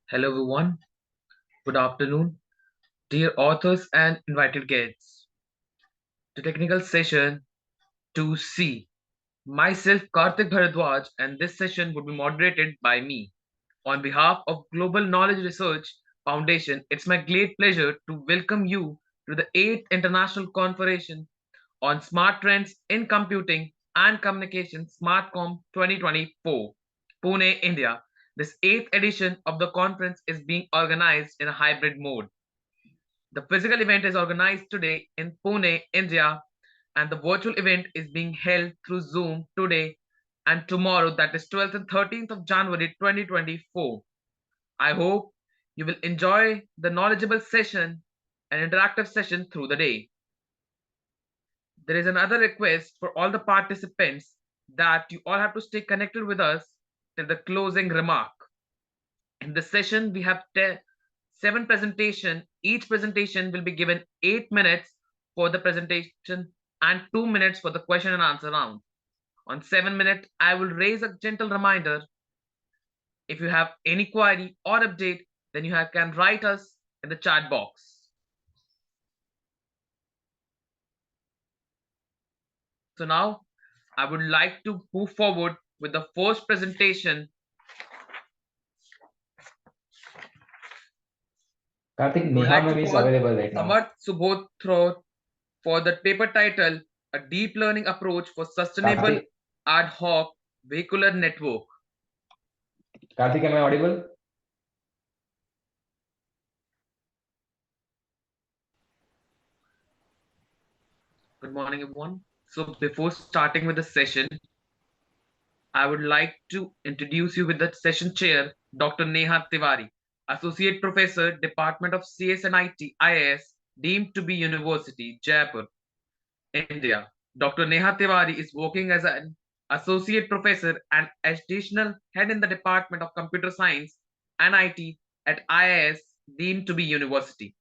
Hello, everyone. Good afternoon, dear authors and invited guests. To technical session 2C. Myself, Karthik Bharadwaj, and this session would be moderated by me. On behalf of Global Knowledge Research Foundation, it's my great pleasure to welcome you to the 8th International Conference on Smart Trends in Computing and Communication SMARTCOM 2024, Pune, India. This 8th edition of the conference is being organized in a hybrid mode. The physical event is organized today in Pune, India, and the virtual event is being held through Zoom today and tomorrow, that is 12th and 13th of January 2024. I hope you will enjoy the knowledgeable session and interactive session through the day. There is another request for all the participants that you all have to stay connected with us till the closing remark. In this session, we have 7 presentations. Each presentation will be given 8 minutes for the presentation and 2 minutes for the question and answer round. On 7 minutes, I will raise a gentle reminder. If you have any query or update, then can write us in the chat box. So now, I would like to move forward with the first presentation. Karthik, Neha ma'am is available right now. Samarth Subodhro for the paper title, A Deep Learning Approach for Sustainable Ad Hoc Vehicular Network. Karthik, am I audible? Good morning, everyone. So before starting with the session, I would like to introduce you with the session chair, Dr. Neha Tiwari, Associate Professor, Department of CS and IT, IAS, deemed to be University, Jaipur, India. Dr. Neha Tiwari is working as an Associate Professor and Additional Head in the Department of Computer Science and IT at IIS, deemed to be University.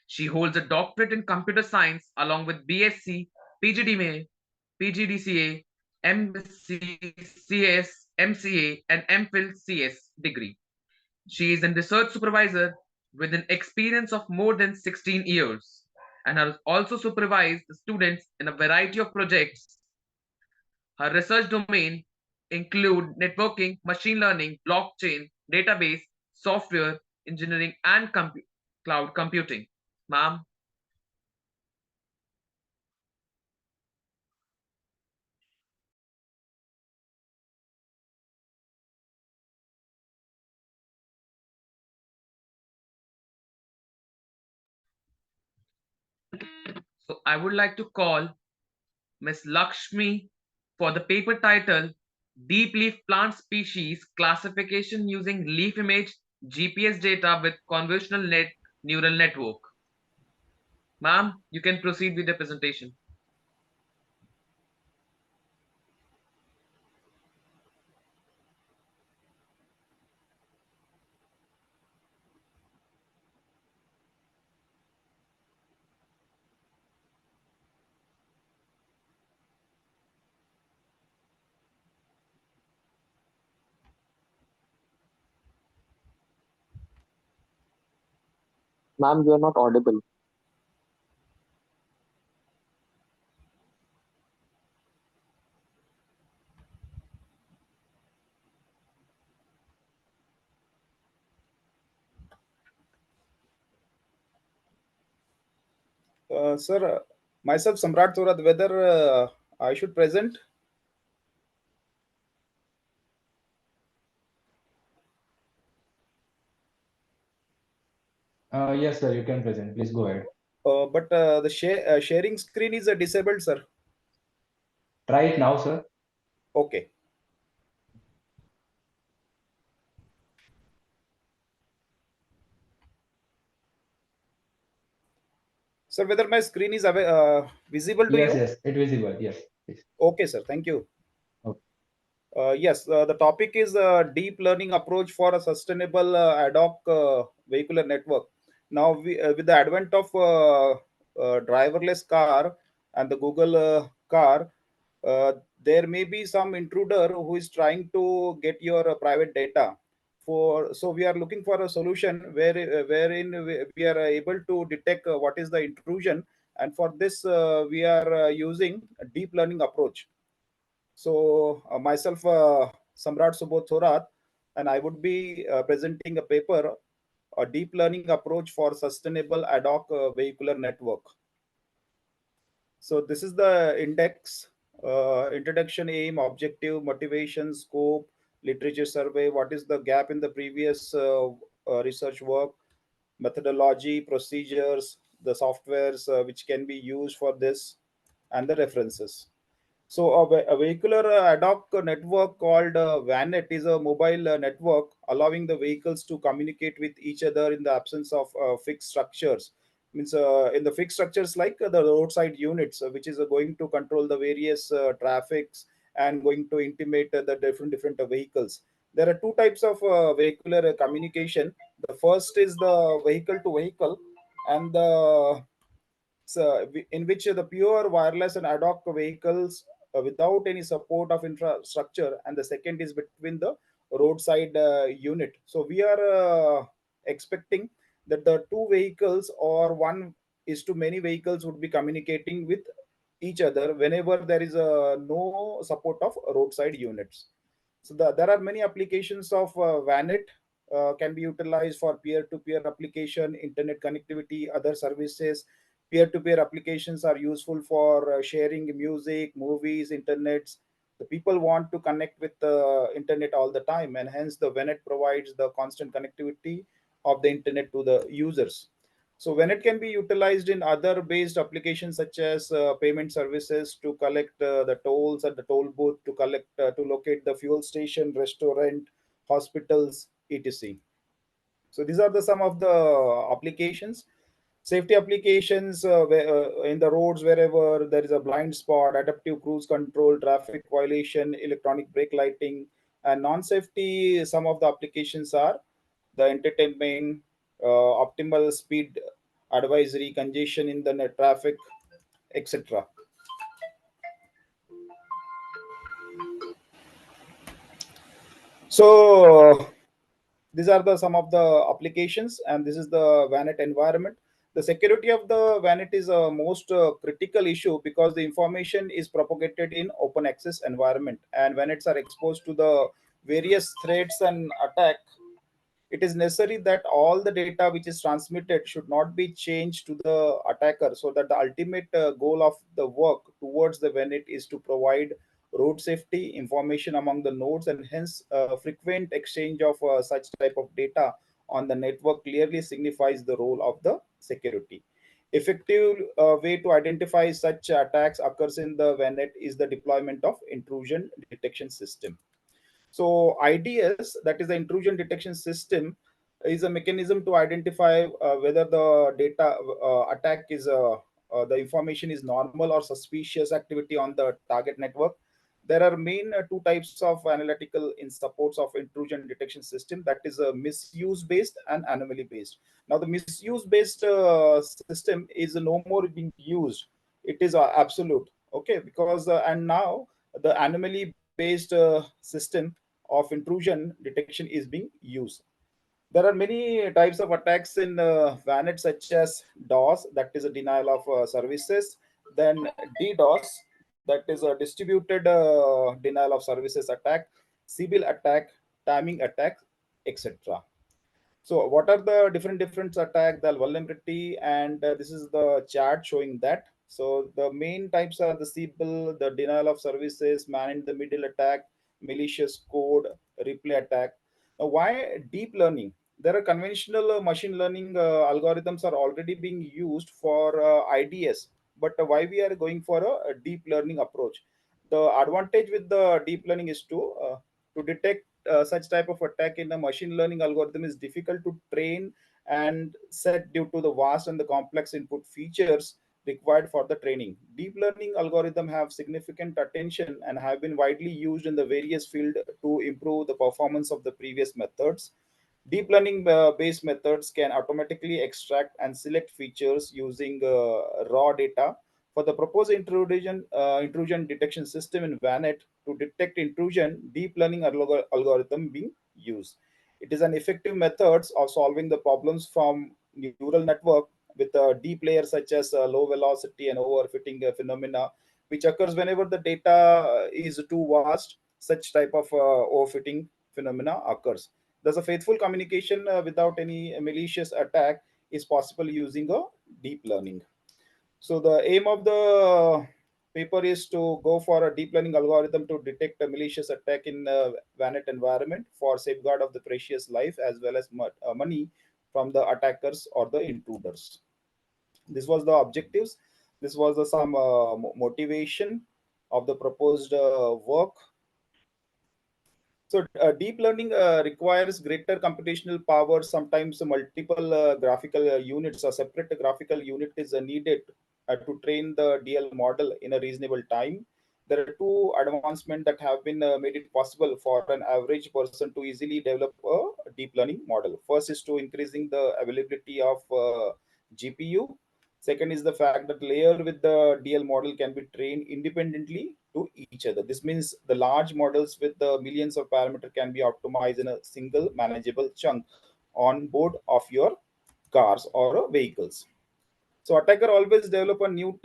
She holds a doctorate in computer science along with BSc, PGDMA, PGDCA, MSc, CS, MCA, and MPhil CS degree. She is a research supervisor with an experience of more than 16 years and has also supervised students in a variety of projects. Her research domain include networking, machine learning, blockchain, database, software engineering, and cloud computing. Ma'am. So I would like to call Miss Lakshmi for the paper title Deep Leaf Plant Species Classification Using Leaf Image GPS Data with Convolutional Neural Network. Ma'am, you can proceed with the presentation. Ma'am, you are not audible. Sir, myself, Samrat Turad, whether I should present? Yes, sir, you can present. Please go ahead. But the sharing screen is disabled, sir. Try it now, sir. Okay. Sir, whether my screen is visible to you? Yes, it's visible. Yes. Please. Okay, sir. Thank you. Okay. Yes, the topic is deep learning approach for a sustainable ad hoc vehicular network. Now, with the advent of driverless car and the Google car, there may be some intruder who is trying to get your private data. So we are looking for a solution wherein we are able to detect what is the intrusion, and for this we are using a deep learning approach. So myself, Samrat Subodh Thorat, and I would be presenting a paper, a deep learning approach for sustainable ad hoc vehicular network. So this is the index, introduction, aim, objective, motivation, scope, literature survey. What is the gap in the previous research work, methodology, procedures, the softwares which can be used for this, and the references. So a vehicular ad hoc network called VANET is a mobile network allowing the vehicles to communicate with each other in the absence of fixed structures. Means in the fixed structures like the roadside units, which is going to control the various traffics and going to intimate the different vehicles. There are two types of vehicular communication. The first is the vehicle to vehicle, and the in which the pure wireless and ad hoc vehicles without any support of infrastructure, and the second is between the roadside unit. So we are expecting that the two vehicles or one is to many vehicles would be communicating with each other whenever there is no support of roadside units. So there are many applications of VANET can be utilized for peer-to-peer application, internet connectivity, other services. Peer-to-peer applications are useful for sharing music, movies, internets. The people want to connect with the internet all the time, and hence the VANET provides the constant connectivity of the internet to the users. So when it can be utilized in other based applications such as payment services to collect the tolls at the toll booth, to collect to locate the fuel station, restaurant, hospitals, etc. So these are the some of the applications. Safety applications in the roads wherever there is a blind spot, adaptive cruise control, traffic violation, electronic brake lighting, and non-safety. Some of the applications are the entertainment, optimal speed advisory, congestion in the traffic, etc. So these are the some of the applications, and this is the VANET environment. The security of the VANET is a most critical issue because the information is propagated in open access environment, and VANETs are exposed to the various threats and attack. It is necessary that all the data which is transmitted should not be changed to the attacker, so that the ultimate goal of the work towards the VANET is to provide road safety information among the nodes, and hence frequent exchange of such type of data on the network clearly signifies the role of the security. Effective way to identify such attacks occurs in the VANET is the deployment of intrusion detection system. So IDS, that is the intrusion detection system, is a mechanism to identify whether the data attack is the information is normal or suspicious activity on the target network. There are main two types of analytical in supports of intrusion detection system, that is a misuse based and anomaly based. Now the misuse based system is no more being used. It is absolute, okay, because and now the anomaly based system of intrusion detection is being used. There are many types of attacks in VANET, such as DOS, that is a denial of services, then DDoS, that is a distributed denial of services attack, Sibyl attack, timing attack, etc. So what are the different attack, the vulnerability, and this is the chart showing that. So the main types are the Sibyl, the denial of services, man in the middle attack, malicious code, replay attack. Now, why deep learning? There are conventional machine learning algorithms are already being used for IDS, but why we are going for a deep learning approach? The advantage with the deep learning is to detect such type of attack in a machine learning algorithm is difficult to train and set due to the vast and the complex input features required for the training. Deep learning algorithms have significant attention and have been widely used in the various fields to improve the performance of the previous methods. Deep learning based methods can automatically extract and select features using raw data. For the proposed intrusion detection system in VANET to detect intrusion, deep learning algorithm being used. It is an effective methods of solving the problems from neural network with deep layers such as low velocity and overfitting phenomena, which occurs whenever the data is too vast. Such type of overfitting phenomena occurs. Thus, a faithful communication without any malicious attack is possible using a deep learning. So the aim of the paper is to go for a deep learning algorithm to detect a malicious attack in VANET environment for safeguard of the precious life as well as money from the attackers or the intruders. This was the objectives. This was the some motivation of the proposed work. So, deep learning requires greater computational power. Sometimes multiple graphical units, a separate graphical unit is needed to train the DL model in a reasonable time. There are two advancements that have been made it possible for an average person to easily develop a deep learning model. First is to increasing the availability of GPU. Second is the fact that layer with the DL model can be trained independently to each other. This means the large models with the millions of parameters can be optimized in a single manageable chunk on board of your cars or vehicles. So attacker always develop a new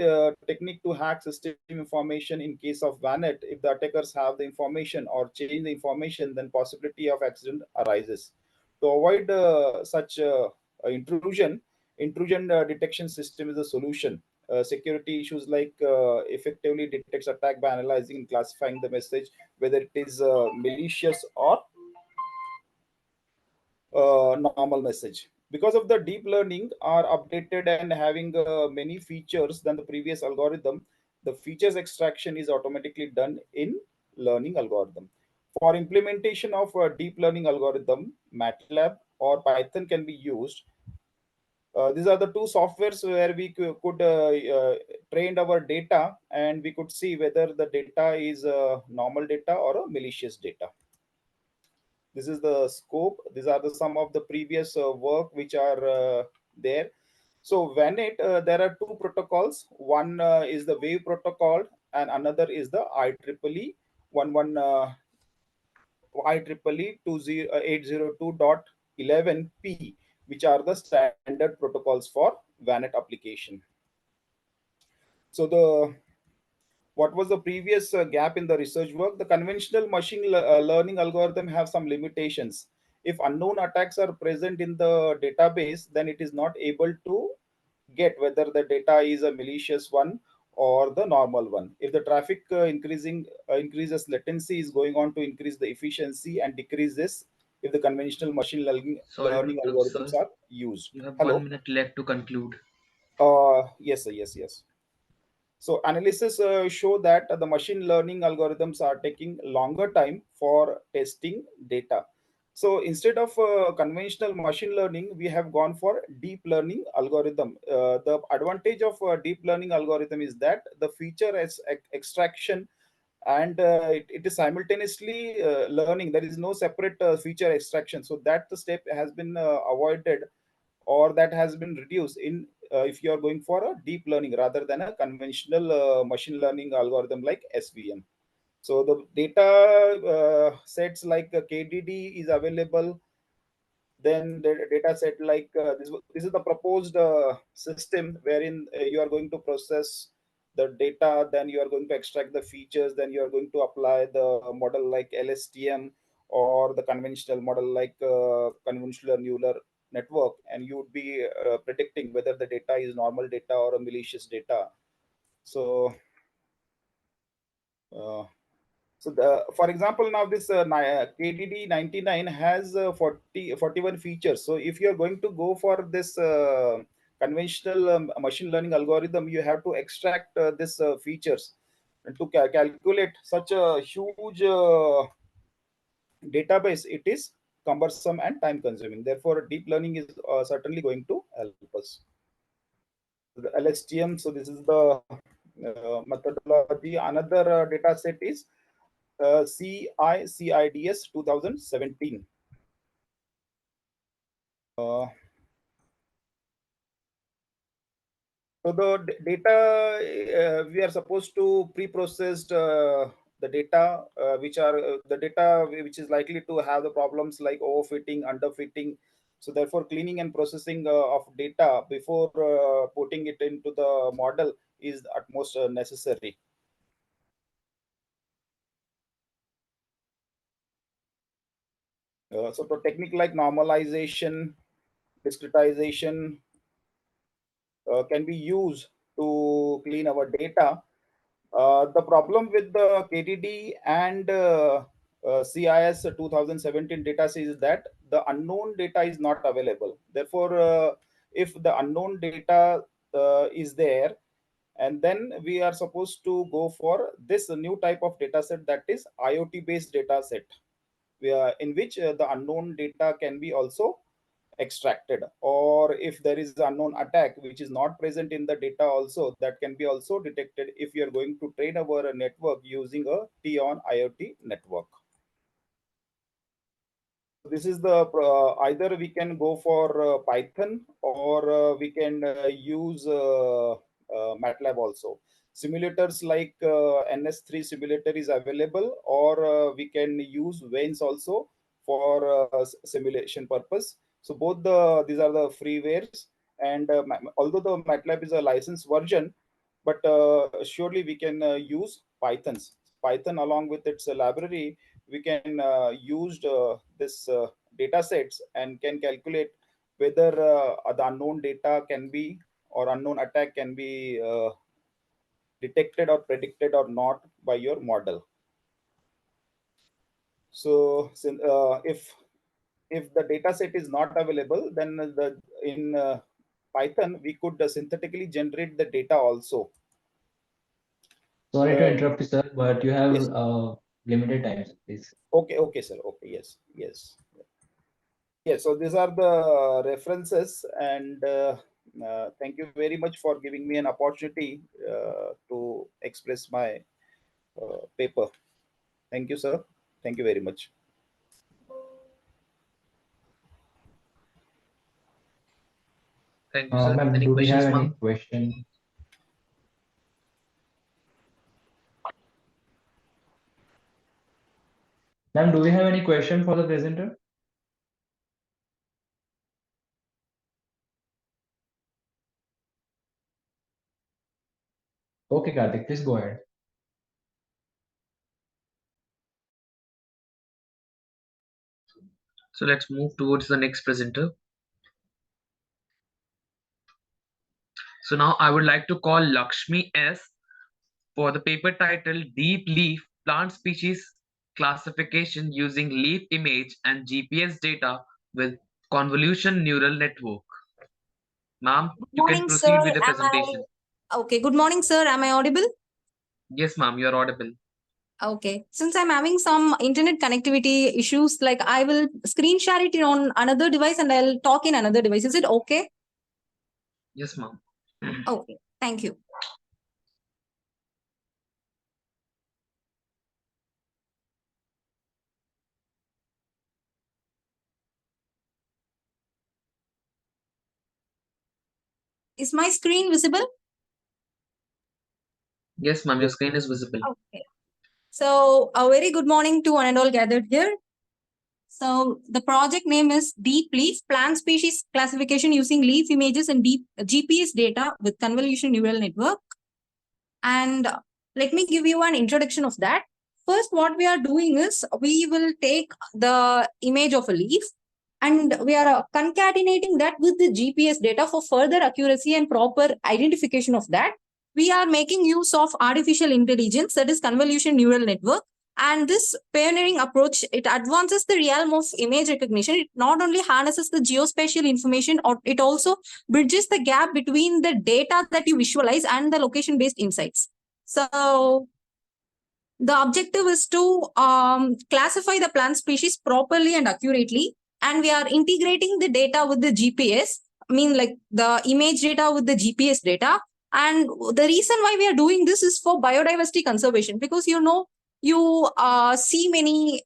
technique to hack system information. In case of VANET, if the attackers have the information or change the information, then possibility of accident arises. To avoid such intrusion detection system is a solution. Security issues like effectively detects attack by analyzing and classifying the message, whether it is malicious or normal message. Because of the deep learning are updated and having many features than the previous algorithm, the features extraction is automatically done in learning algorithm. For implementation of a deep learning algorithm, MATLAB or Python can be used. These are the two softwares where we could train our data, and we could see whether the data is normal data or a malicious data. This is the scope. These are the some of the previous work which are there. So VANET, there are two protocols. One is the wave protocol and another is the IEEE 11 IEEE 802.11p, which are the standard protocols for VANET application. So the what was the previous gap in the research work? The conventional learning algorithm have some limitations. If unknown attacks are present in the database, then it is not able to get whether the data is a malicious one or the normal one. If the traffic increases, latency is going on to increase the efficiency and decreases if the conventional machine Sorry to learning interrupt, algorithms sir. are used. You have Hello. 1 minute left to conclude. Yes, sir, yes, yes. So analysis show that the machine learning algorithms are taking longer time for testing data. So instead of conventional machine learning, we have gone for deep learning algorithm. The advantage of deep learning algorithm is that the feature is extraction, and it is simultaneously learning. There is no separate feature extraction. So that the step has been avoided, or that has been reduced in if you are going for a deep learning rather than a conventional machine learning algorithm like SVM. So the data sets like KDD is available. Then the data set like this is the proposed system wherein you are going to process the data, then you are going to extract the features, then you are going to apply the model like LSTM or the conventional model like convolutional neural network, and you would be predicting whether the data is normal data or a malicious data. So uh, so for example, now this KDD 99 has 41 features. So if you are going to go for this conventional machine learning algorithm, you have to extract this features, and to calculate such a huge database. It is cumbersome and time consuming. Therefore, deep learning is certainly going to help us. The LSTM. So this is the methodology. Another data set is CICIDS 2017. Uh, so the data we are supposed to pre-processed the data the data which is likely to have the problems like overfitting, underfitting. So therefore, cleaning and processing of data before putting it into the model is utmost necessary. So the technique like normalization, discretization can be used to clean our data. The problem with the KDD and CIS 2017 data is that the unknown data is not available. Therefore, if the unknown data is there, and then we are supposed to go for this new type of data set, that is IoT based data set, in which the unknown data can be also extracted, or if there is unknown attack which is not present in the data also, that can be also detected if you are going to train our network using a T-on IoT network. This is the either we can go for Python, or we can use MATLAB also. Simulators like NS3 simulator is available, or we can use Vanes also for simulation purpose. So both these are the freewares, and although the MATLAB is a licensed version, but surely we can use Python along with its library. We can use this data sets and can calculate whether the unknown data can be, or unknown attack can be detected or predicted or not by your model. So if the data set is not available, then in Python we could synthetically generate the data also. Sorry to interrupt you, sir, but you have Yes. limited time, please. Okay, sir. Okay, yes. So these are the references, and thank you very much for giving me an opportunity to express my paper. Thank you, sir. Thank you very much. Thank you, sir. Ma'am, Any do we have questions, any ma'am? question? Ma'am, do we have any question for the presenter? Okay, Karthik, please go ahead. So let's move towards the next presenter. So now I would like to call Lakshmi S for the paper titled Deep Leaf Plant Species Classification Using Leaf Image and GPS Data with Convolution Neural Network. Ma'am, Good you can morning, sir. proceed with the Am I presentation. okay? Good morning, sir. Am I audible? Yes, ma'am, you are audible. Okay. Since I'm having some internet connectivity issues, like I will screen share it on another device and I'll talk in another device. Is it okay? Yes, ma'am. Okay. Thank you. Is my screen visible? Yes, ma'am, your screen is visible. Okay. So a very good morning to one and all gathered here. So the project name is Deep Leaf Plant Species Classification Using Leaf Images and Deep GPS Data with Convolution Neural Network. And let me give you an introduction of that. First, what we are doing is we will take the image of a leaf and we are concatenating that with the GPS data for further accuracy and proper identification of that. We are making use of artificial intelligence, that is convolution neural network. And this pioneering approach, it advances the realm of image recognition. It not only harnesses the geospatial information, or it also bridges the gap between the data that you visualize and the location-based insights. So the objective is to classify the plant species properly and accurately, and we are integrating the data with the GPS. I mean, like the image data with the GPS data. And the reason why we are doing this is for biodiversity conservation, because you see many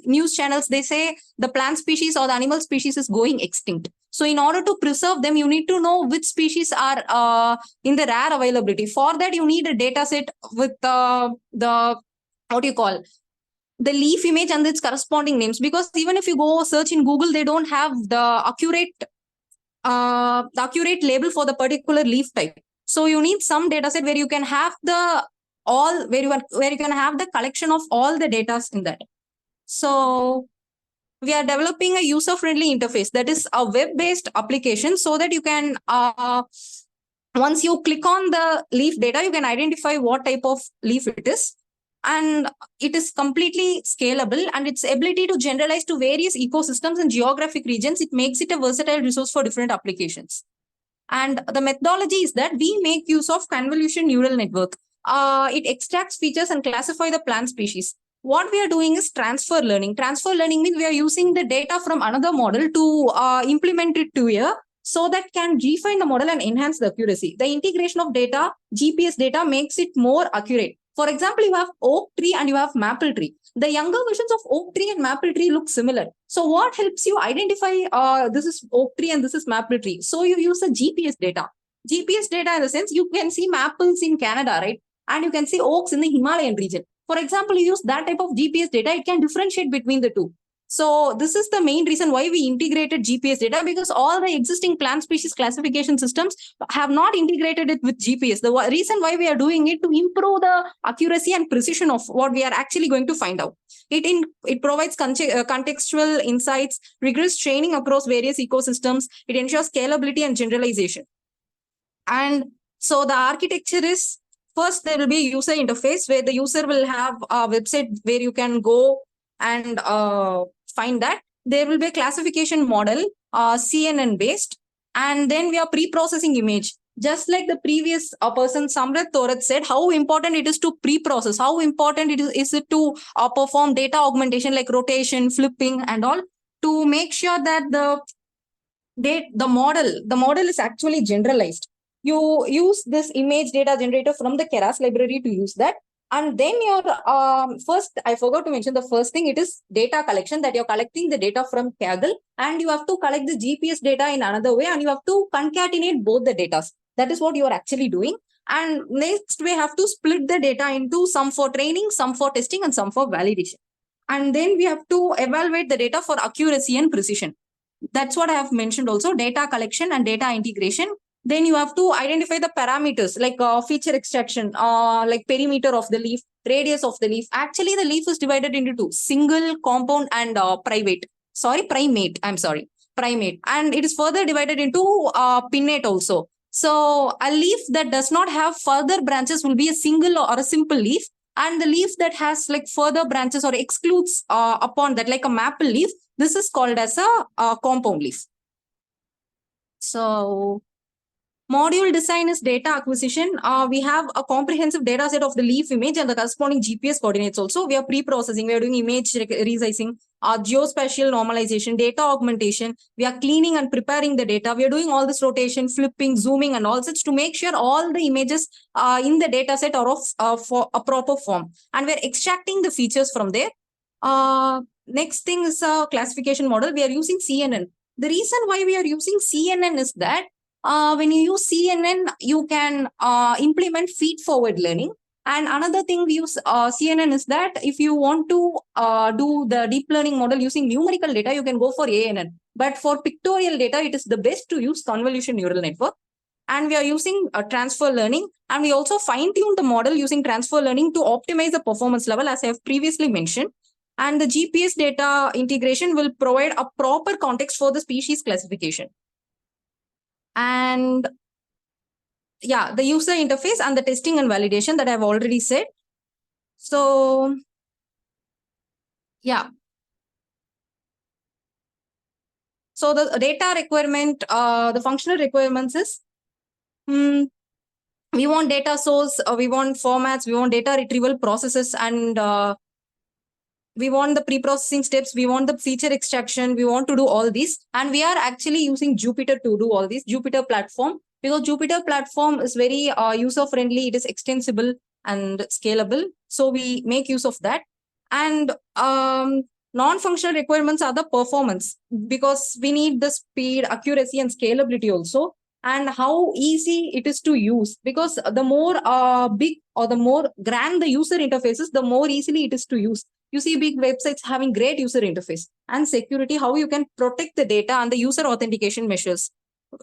news channels, they say the plant species or the animal species is going extinct. So in order to preserve them, you need to know which species are in the rare availability. For that, you need a data set with the what do you call, the leaf image and its corresponding names, because even if you go search in Google, they don't have the accurate label for the particular leaf type. So you need some data set where you can have where you can have the collection of all the data in that. So we are developing a user-friendly interface, that is a web-based application, so that you can once you click on the leaf data, you can identify what type of leaf it is. And it is completely scalable, and its ability to generalize to various ecosystems and geographic regions, it makes it a versatile resource for different applications. And the methodology is that we make use of convolution neural network. It extracts features and classify the plant species. What we are doing is transfer learning. Transfer learning means we are using the data from another model to implement it to here, so that can refine the model and enhance the accuracy. The integration of data, GPS data, makes it more accurate. For example, you have oak tree and you have maple tree. The younger versions of oak tree and maple tree look similar. So what helps you identify this is oak tree and this is maple tree? So you use the GPS data. GPS data in the sense you can see maples in Canada, right? And you can see oaks in the Himalayan region. For example, you use that type of GPS data, it can differentiate between the two. So this is the main reason why we integrated GPS data, because all the existing plant species classification systems have not integrated it with GPS. The reason why we are doing it to improve the accuracy and precision of what we are actually going to find out. It provides contextual insights, rigorous training across various ecosystems. It ensures scalability and generalization. And so the architecture is, first there will be a user interface where the user will have a website where you can go and find that. There will be a classification model, CNN based, and then we are pre-processing image. Just like the previous person Samrat Thorat said, how important it is to pre-process, how important is it to perform data augmentation like rotation, flipping and all, to make sure that the model is actually generalized. You use this image data generator from the Keras library to use that. And then your first, I forgot to mention the first thing, it is data collection, that you're collecting the data from Kaggle, and you have to collect the GPS data in another way, and you have to concatenate both the data. That is what you are actually doing. And next, we have to split the data into some for training, some for testing, and some for validation. And then we have to evaluate the data for accuracy and precision. That's what I have mentioned also, data collection and data integration. Then you have to identify the parameters like feature extraction, like perimeter of the leaf, radius of the leaf. Actually, the leaf is divided into two, single, compound, and primate. And it is further divided into pinnate also. So a leaf that does not have further branches will be a single or a simple leaf. And the leaf that has like further branches or excludes upon that, like a maple leaf, this is called as a compound leaf. So module design is data acquisition. We have a comprehensive data set of the leaf image and the corresponding GPS coordinates also. We are pre-processing, we are doing image resizing, geospatial normalization, data augmentation. We are cleaning and preparing the data. We are doing all this rotation, flipping, zooming and all such to make sure all the images in the data set are of for a proper form. And we're extracting the features from there. Next thing is a classification model. We are using CNN. The reason why we are using CNN is that when you use CNN, you can implement feed-forward learning. And another thing we use CNN is that if you want to do the deep learning model using numerical data, you can go for ANN. But for pictorial data, it is the best to use convolution neural network. And we are using transfer learning. And we also fine-tune the model using transfer learning to optimize the performance level, as I have previously mentioned. And the GPS data integration will provide a proper context for the species classification. And yeah, the user interface and the testing and validation that I've already said. So yeah. So the data requirement, the functional requirements is, we want data source, we want formats, we want data retrieval processes, and we want the pre-processing steps, we want the feature extraction, we want to do all these. And we are actually using Jupyter to do all these, Jupyter platform, because Jupyter platform is very user-friendly, it is extensible and scalable. So we make use of that. And non-functional requirements are the performance, because we need the speed, accuracy, and scalability also. and how easy it is to use. Because the more big or the more grand the user interfaces, the more easily it is to use. You see big websites having great user interface. And security, how you can protect the data and the user authentication measures.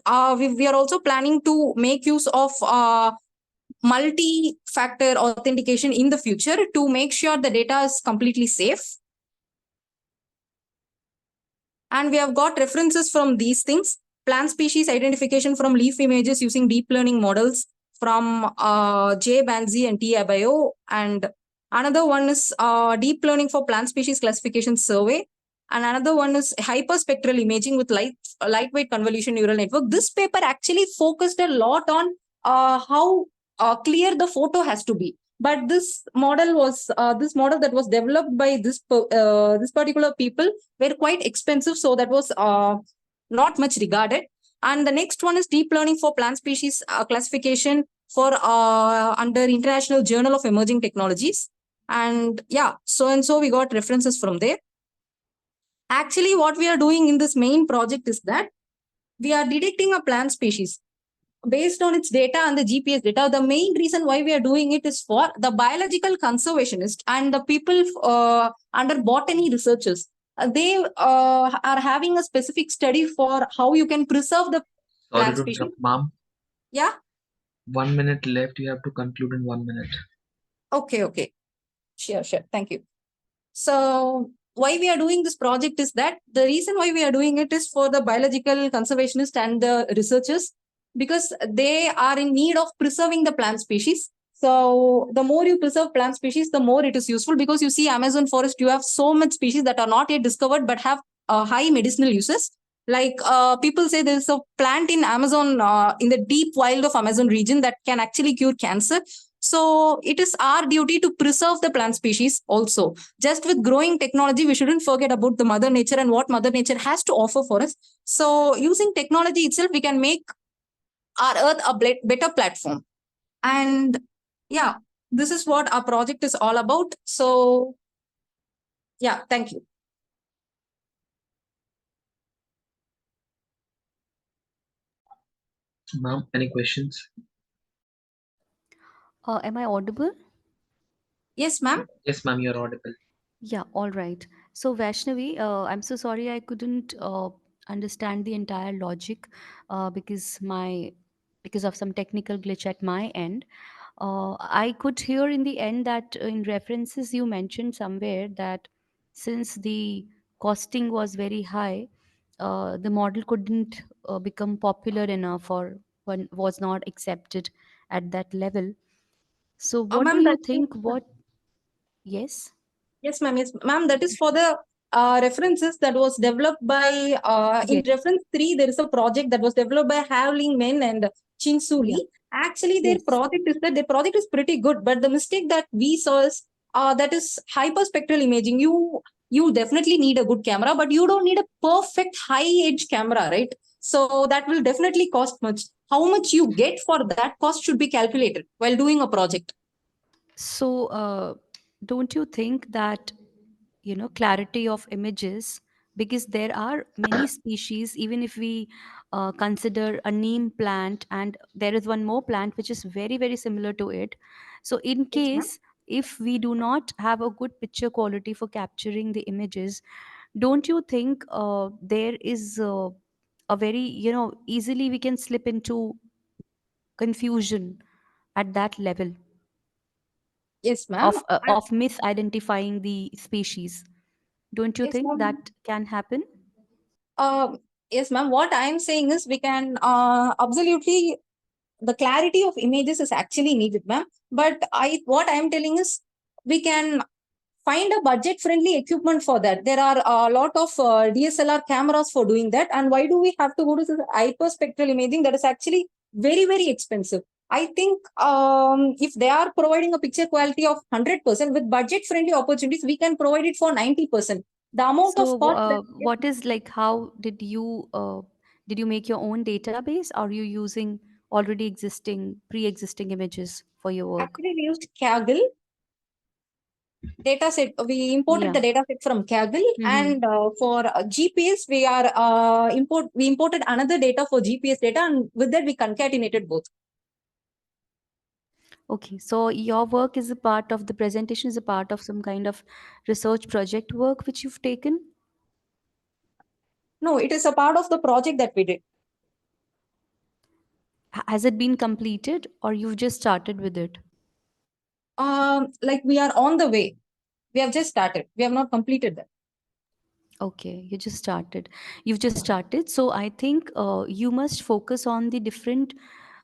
We are also planning to make use of multi-factor authentication in the future to make sure the data is completely safe. And we have got references from these things. Plant species identification from leaf images using deep learning models from J. Banzi and T. Abayo. And another one is deep learning for plant species classification survey. And another one is hyperspectral imaging with lightweight convolution neural network. This paper actually focused a lot on how clear the photo has to be. But this model that was developed by this particular people were quite expensive, so that was not much regarded. And the next one is deep learning for plant species classification for under International Journal of Emerging Technologies. And yeah, so we got references from there. Actually, what we are doing in this main project is that we are detecting a plant species based on its data and the GPS data. The main reason why we are doing it is for the biological conservationist and the people under botany researchers. They are having a specific study for how you can preserve the Sorry plant to species. interrupt, ma'am. Yeah. 1 minute left. You have to conclude in 1 minute. Okay. Sure. Thank you. So why we are doing this project is that the reason why we are doing it is for the biological conservationists and the researchers, because they are in need of preserving the plant species. So the more you preserve plant species, the more it is useful, because you see Amazon forest, you have so much species that are not yet discovered but have high medicinal uses. Like people say there is a plant in Amazon, in the deep wild of Amazon region, that can actually cure cancer. So it is our duty to preserve the plant species also. Just with growing technology, we shouldn't forget about the mother nature and what mother nature has to offer for us. So using technology itself, we can make our earth a better platform. And yeah, this is what our project is all about. So yeah, thank you. Ma'am, any questions? Am I audible? Yes, ma'am. Yes, ma'am, you're audible. Yeah, all right. So, Vaishnavi, I'm so sorry I couldn't understand the entire logic because of some technical glitch at my end. I could hear in the end that in references you mentioned somewhere that since the costing was very high, the model couldn't become popular enough or was not accepted at that level. So, what do Ma'am, you that is think? What? Yes. Yes, ma'am. Yes, ma'am. That is for the references that was developed by, in Yes. reference 3, there is a project that was developed by Havling Men and Chin Su Yeah. Lee. Actually, their Yes. project is pretty good, but the mistake that we saw is that is hyperspectral imaging. You definitely need a good camera, but you don't need a perfect high edge camera, right? So that will definitely cost much. How much you get for that cost should be calculated while doing a project. So, don't you think that, clarity of images, because there are many species, even if we consider a neem plant, and there is one more plant which is very, very similar to it. So, in Yes, ma'am. case if we do not have a good picture quality for capturing the images, don't you think there is a very, easily we can slip into confusion at that level Yes, ma'am. of misidentifying the species? Don't you Yes, think ma'am. that can happen? Uh, yes, ma'am. What I am saying is we can absolutely, the clarity of images is actually needed, ma'am. But what I am telling is we can find a budget friendly equipment for that. There are a lot of DSLR cameras for doing that. And why do we have to go to this hyperspectral imaging that is actually very, very expensive? I think if they are providing a picture quality of 100% with budget friendly opportunities, we can provide it for 90%. The amount of So, cost that, what is like? How did you make your own database? Are you using already existing, pre-existing images for your work? actually we used Kaggle. data set. We imported Yeah. the data set from Kaggle, and for GPS, we imported another data for GPS data, and with that we concatenated both. Okay, so your work is a part of the presentation, is a part of some kind of research project work which you've taken? No, it is a part of the project that we did. Has it been completed or you've just started with it? Like we are on the way. We have just started. We have not completed that. Okay, you just started. You've just started. So I think you must focus on the different,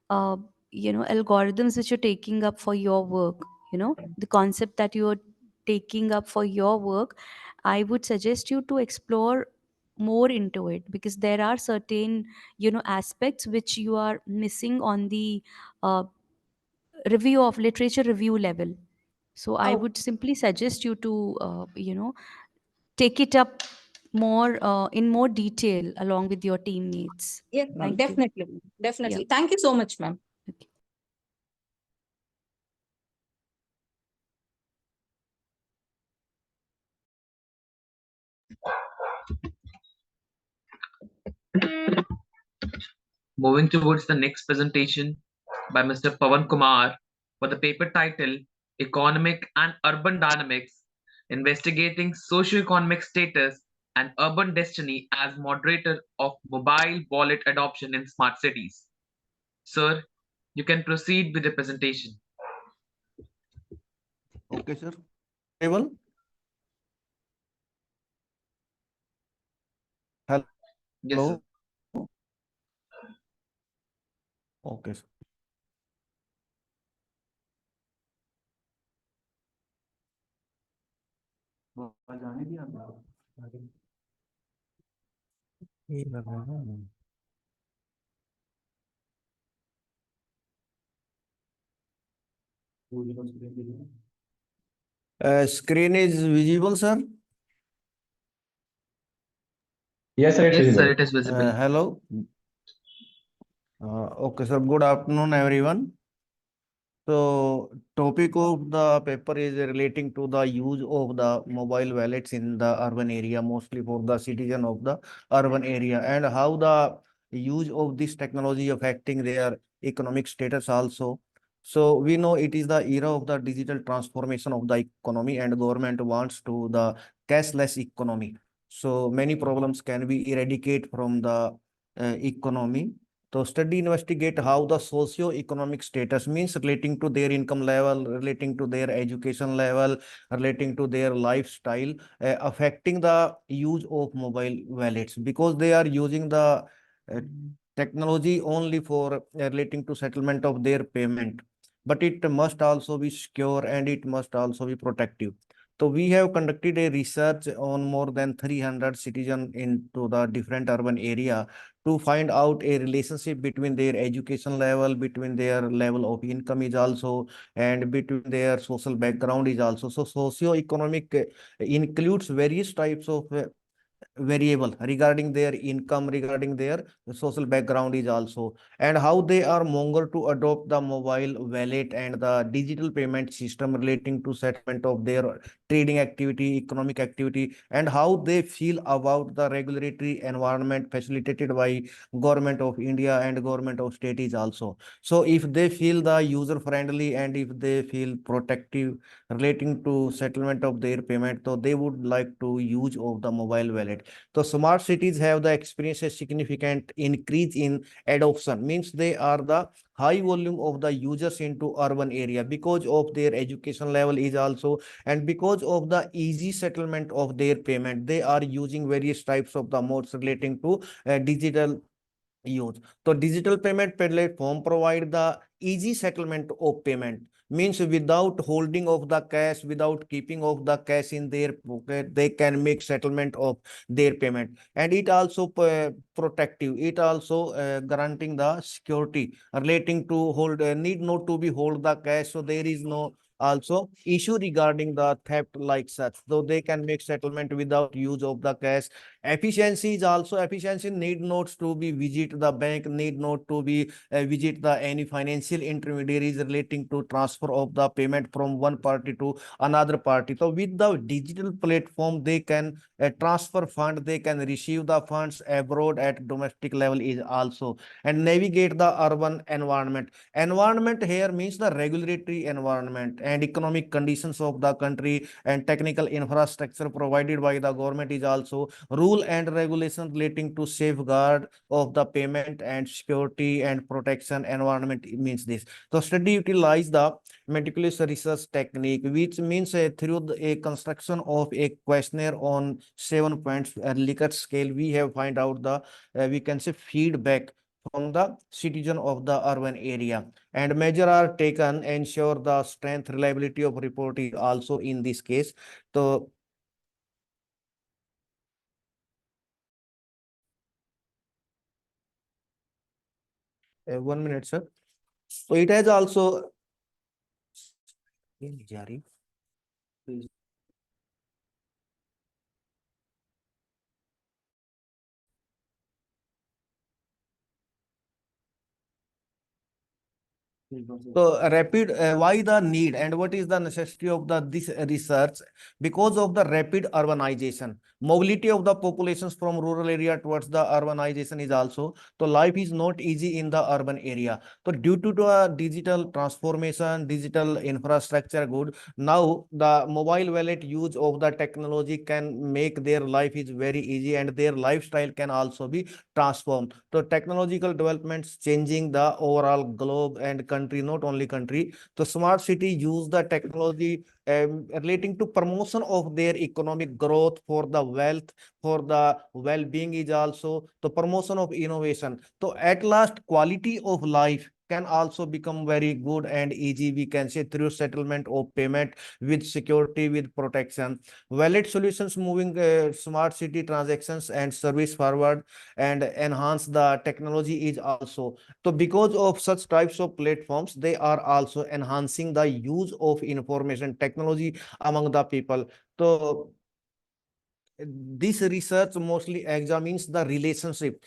uh, algorithms which you're taking up for your work. The concept that you're taking up for your work. I would suggest you to explore more into it, because there are certain, aspects which you are missing on the uh, review of literature review level. So I Oh, would simply suggest you to, take it up more in more detail along with your teammates. yes, ma'am. Thank you. Definitely. Yeah. Definitely. Thank you so much, ma'am. Okay. Moving towards the next presentation by Mr. Pawan Kumar for the paper title Economic and Urban Dynamics, Investigating Socioeconomic Status and Urban Destiny as Moderator of Mobile Wallet Adoption in Smart Cities. Sir, you can proceed with the presentation. Okay, sir. Able? Yes, sir. Hello? Okay, sir. ये लग रहा है ना। Screen is visible, sir. Yes, sir, it's Yes, sir, visible. it is visible. Hello. Okay, sir. Good afternoon, everyone. So, topic of the paper is relating to the use of the mobile wallets in the urban area, mostly for the citizen of the urban area, and how the use of this technology affecting their economic status also. So we know it is the era of the digital transformation of the economy, and government wants to the cashless economy. So many problems can be eradicated from the economy. So study investigate how the socio-economic status means relating to their income level, relating to their education level, relating to their lifestyle, affecting the use of mobile wallets, because they are using the technology only for relating to settlement of their payment. But it must also be secure and it must also be protective. So we have conducted a research on more than 300 citizens into the different urban area to find out a relationship between their education level, between their level of income is also, and between their social background is also. So socio-economic includes various types of variable regarding their income, regarding their social background is also, and how they are monger to adopt the mobile wallet and the digital payment system relating to settlement of their trading activity, economic activity, and how they feel about the regulatory environment facilitated by government of India and government of state is also. So if they feel the user friendly and if they feel protective relating to settlement of their payment, so they would like to use of the mobile wallet. So smart cities have the experience a significant increase in adoption, means they are the high volume of the users into urban area because of their education level is also, and because of the easy settlement of their payment, they are using various types of the modes relating to digital use. So digital payment platform provide the easy settlement of payment, means without holding of the cash, without keeping of the cash in their pocket, they can make settlement of their payment. And it also protective, it also granting the security relating to hold need not to be hold the cash, so there is no also issue regarding the theft like such, though they can make settlement without use of the cash. Efficiency is also efficiency need not to be visit the bank, need not to be visit the any financial intermediaries relating to transfer of the payment from one party to another party. So with the digital platform, they can transfer fund, they can receive the funds abroad at domestic level is also, and navigate the urban environment. Environment here means the regulatory environment and economic conditions of the country and technical infrastructure provided by the government is also rule and regulation relating to safeguard of the payment and security and protection environment means this. So study utilize the meticulous research technique, which means through a construction of a questionnaire on 7 points Likert scale, we have find out the we can say feedback from the citizen of the urban area, and measure are taken ensure the strength reliability of report is also in this case. So 1 minute, sir. So it has also so rapid, why the need and what is the necessity of the this research? Because of the rapid urbanization, mobility of the populations from rural area towards the urbanization is also. So life is not easy in the urban area. So due to the digital transformation, digital infrastructure good, now the mobile wallet use of the technology can make their life is very easy and their lifestyle can also be transformed. So technological developments changing the overall globe and country, not only country. So smart city use the technology relating to promotion of their economic growth for the wealth, for the well-being is also the promotion of innovation. So at last, quality of life can also become very good and easy, we can say, through settlement of payment with security, with protection. Wallet solutions moving smart city transactions and service forward and enhance the technology is also. So because of such types of platforms, they are also enhancing the use of information technology among the people. So this research mostly examines the relationship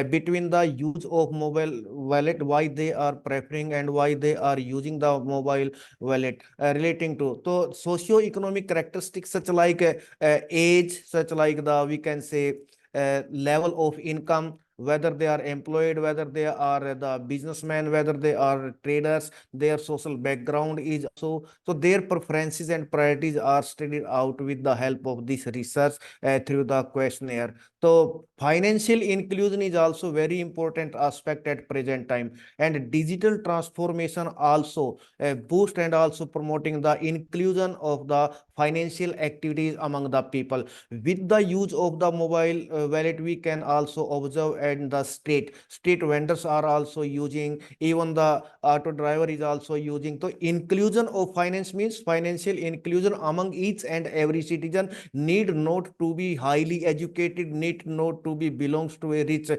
between the use of mobile wallet, why they are preferring and why they are using the mobile wallet, relating to so socio-economic characteristics such like age, such like the we can say level of income, whether they are employed, whether they are the businessmen, whether they are traders, their social background is so their preferences and priorities are studied out with the help of this research through the questionnaire. So financial inclusion is also very important aspect at present time, and digital transformation also boost and also promoting the inclusion of the financial activities among the people. With the use of the mobile wallet, we can also observe and the street vendors are also using, even the auto driver is also using. So inclusion of finance means financial inclusion among each and every citizen, need not to be highly educated, need not to be belongs to a rich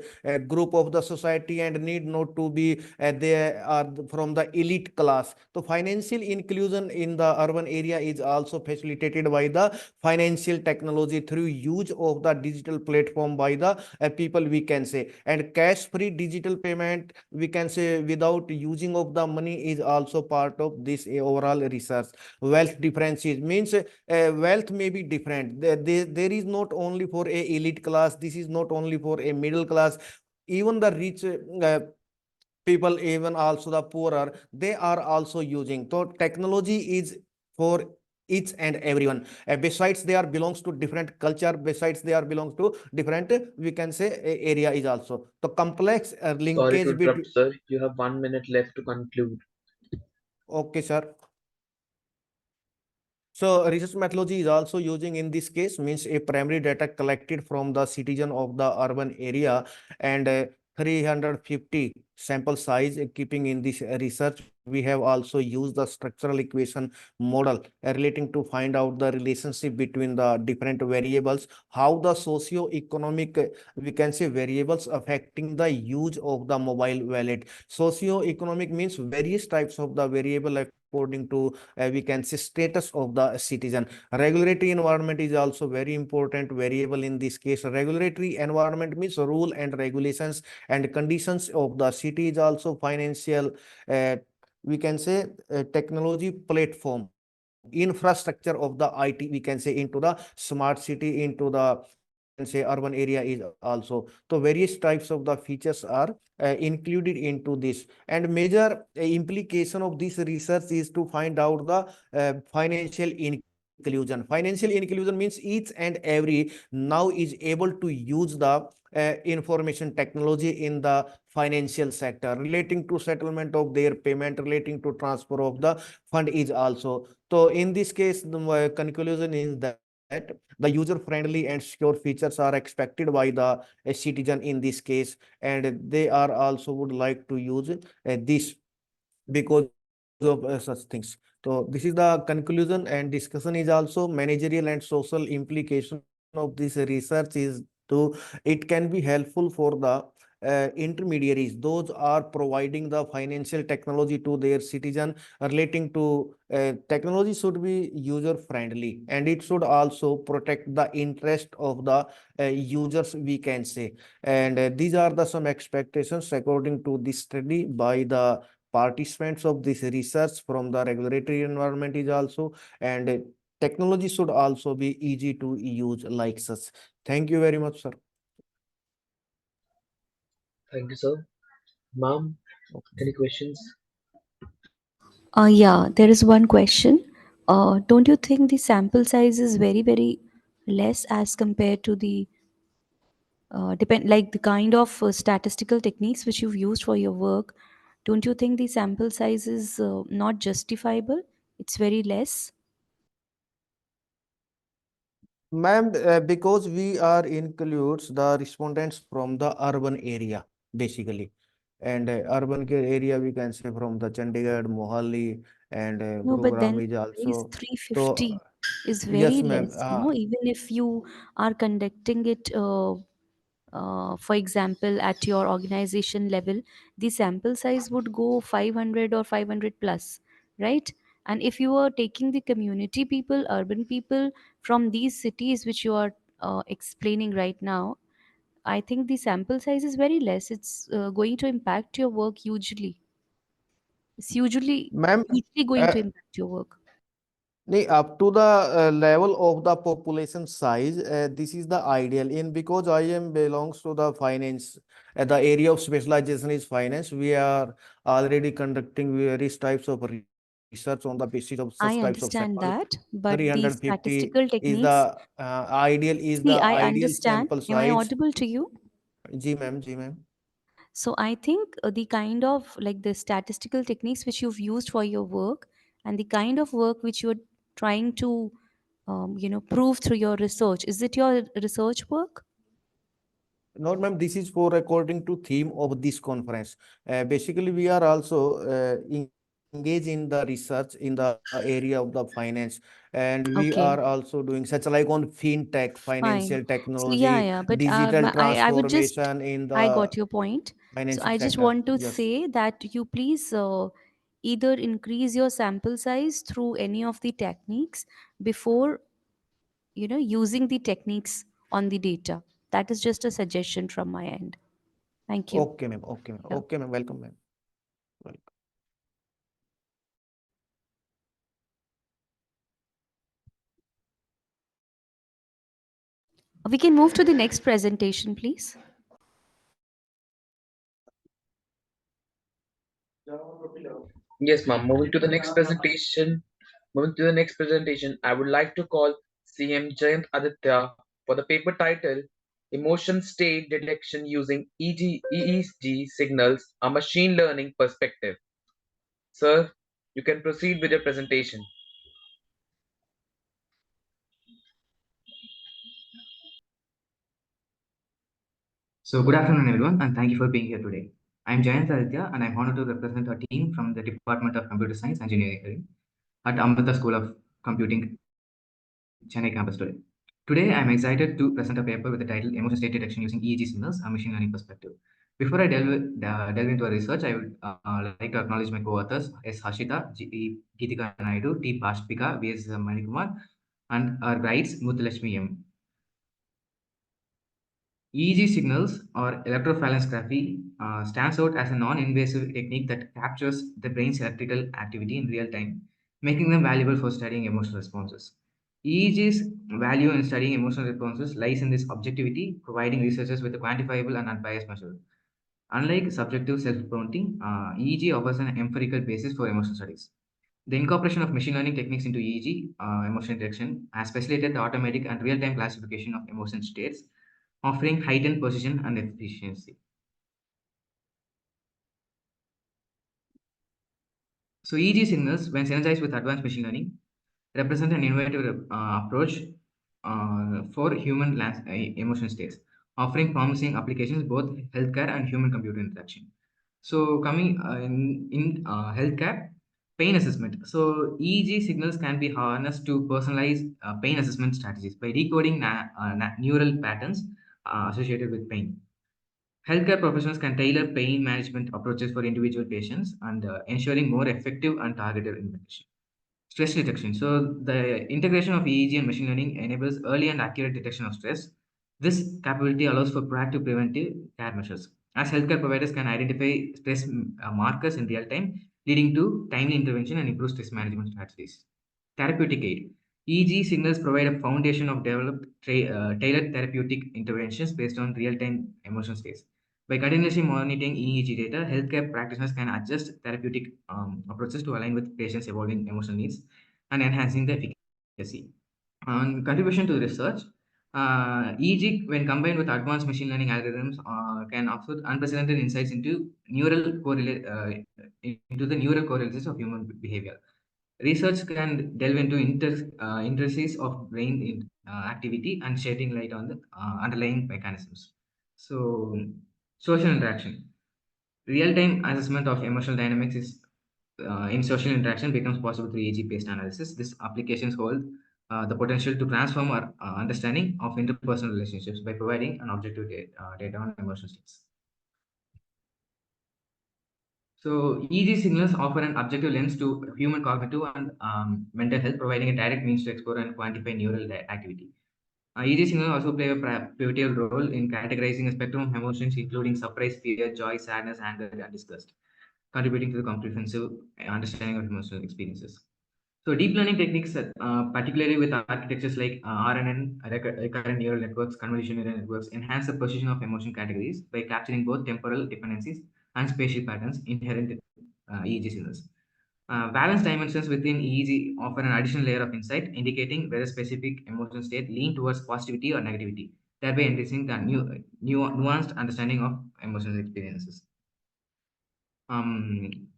group of the society, and need not to be they are from the elite class. So financial inclusion in the urban area is also facilitated by the financial technology through use of the digital platform by the people, we can say. And cash free digital payment, we can say, without using of the money is also part of this overall research. Wealth differences means wealth may be different. There is not only for a elite class, this is not only for a middle class, even the rich people, even also the poorer, they are also using. So technology is for each and everyone. Besides they are belongs to different culture, besides they are belongs to different we can say area is also the complex Sorry to linkage interrupt, between. sir. You have 1 minute left to conclude. Okay, sir. So research methodology is also using in this case means a primary data collected from the citizen of the urban area, and 350 sample size keeping in this research. We have also used the structural equation model relating to find out the relationship between the different variables, how the socio-economic we can say variables affecting the use of the mobile wallet. Socio-economic means various types of the variable like according to we can say status of the citizen. Regulatory environment is also very important variable in this case. Regulatory environment means rule and regulations and conditions of the city is also financial we can say technology platform infrastructure of the IT we can say into the smart city into the we can say urban area is also. So various types of the features are included into this, and major implication of this research is to find out the financial inclusion. Financial inclusion means each and every now is able to use the information technology in the financial sector relating to settlement of their payment, relating to transfer of the fund is also. So in this case, the conclusion is that the user-friendly and secure features are expected by the citizen in this case, and they are also would like to use this because of such things. So this is the conclusion, and discussion is also managerial and social implication of this research is to it can be helpful for the intermediaries. Those are providing the financial technology to their citizen relating to technology should be user friendly, and it should also protect the interest of the users we can say. And these are the some expectations according to this study by the participants of this research from the regulatory environment is also, and technology should also be easy to use like such. Thank you very much, sir. Thank you, sir. Ma'am, any questions? Yeah, there is one question. Don't you think the sample size is very, very less as compared to the depend like the kind of statistical techniques which you've used for your work? Don't you think the sample size is not justifiable? It's very less. Ma'am, because we are includes the respondents from the urban area, basically. And area we can say from the Chandigarh, Mohali, and No, but then Gurugram is price also. So, 350 is yes, very ma'am. less, no? Even if you are conducting it, for example, at your organization level, the sample size would go 500 or 500 plus, right? And if you are taking the community people, urban people from these cities which you are explaining right now, I think the sample size is very less. It's going to impact your work hugely. It's Ma'am, hugely going to uh, impact your work. Up to the level of the population size, this is the ideal in because I am belongs to the finance. The area of specialization is finance. We are already conducting various types of research on the basis of such types of I sample. understand that, but the 350 statistical is techniques, the see, I ideal understand. sample Am I size. audible to you? Ji ma'am. So I think the kind of like the statistical techniques which you've used for your work and the kind of work which you're trying to, prove through your research, is it your research work? No, ma'am, this is for according to theme of this conference. Basically, we are also engaged in the research in the area of the finance, and we are Okay, also doing such like on fintech, financial fine. So yeah, technology, yeah, but digital I would just, transformation in I the got your point. So financial I just sector. want to Yes. say that you please either increase your sample size through any of the techniques before, using the techniques on the data. That is just a suggestion from my end. Thank you. Okay, ma'am. Okay, ma'am. Yeah. Okay, ma'am. Welcome, ma'am. Welcome. We can move to the next presentation, please. Yes, ma'am. Moving to the next presentation, I would like to call CM Jayant Aditya for the paper title Emotion State Detection Using EEG Signals, a Machine Learning Perspective. Sir, you can proceed with your presentation. So, good afternoon, everyone, and thank you for being here today. I'm Jayant Aditya, and I'm honored to represent our team from the Department of Computer Science Engineering at Amrita School of Computing, Chennai campus today. Today, I'm excited to present a paper with the title Emotion State Detection Using EEG Signals, a Machine Learning Perspective. Before I delve into our research, I would like to acknowledge my co-authors S. Hashita, G. Geetika Naidu, T. Bashpika, V.S. Manikumar, and our guides Muthulashmi M. EEG signals or electrophalanxography stands out as a non-invasive technique that captures the brain's electrical activity in real time, making them valuable for studying emotional responses. EEG's value in studying emotional responses lies in this objectivity, providing researchers with a quantifiable and unbiased measure. Unlike subjective self-prompting, EEG offers an empirical basis for emotional studies. The incorporation of machine learning techniques into EEG emotion detection has facilitated the automatic and real-time classification of emotion states, offering heightened precision and efficiency. So EEG signals, when synergized with advanced machine learning, represent an innovative approach for human emotion states, offering promising applications both healthcare and human-computer interaction. So coming in healthcare, pain assessment. So EEG signals can be harnessed to personalize pain assessment strategies by decoding neural patterns associated with pain. Healthcare professionals can tailor pain management approaches for individual patients and ensuring more effective and targeted intervention. Stress detection. So the integration of EEG and machine learning enables early and accurate detection of stress. This capability allows for proactive preventive care measures, as healthcare providers can identify stress markers in real time, leading to timely intervention and improved stress management strategies. Therapeutic aid. EEG signals provide a foundation of developed tailored therapeutic interventions based on real-time emotion states. By continuously monitoring EEG data, healthcare practitioners can adjust therapeutic approaches to align with patients' evolving emotional needs and enhancing the efficacy. On contribution to research, EEG, when combined with advanced machine learning algorithms, can offer unprecedented insights into the neural correlations of human behavior. Research can delve into intricacies of brain activity and shedding light on the underlying mechanisms. So, social interaction. Real-time assessment of emotional dynamics is in social interaction becomes possible through EEG-based analysis. These applications hold the potential to transform our understanding of interpersonal relationships by providing an objective data on emotional states. So EEG signals offer an objective lens to human cognitive and mental health, providing a direct means to explore and quantify neural activity. EEG signals also play a pivotal role in categorizing a spectrum of emotions, including surprise, fear, joy, sadness, anger, and disgust, contributing to the comprehensive understanding of emotional experiences. So deep learning techniques, particularly with architectures like RNN, recurrent neural networks, convolutional neural networks, enhance the precision of emotion categories by capturing both temporal dependencies and spatial patterns inherent in EEG signals. Valence dimensions within EEG offer an additional layer of insight, indicating whether specific emotional state lean towards positivity or negativity, thereby enriching the nuanced understanding of emotional experiences. Um,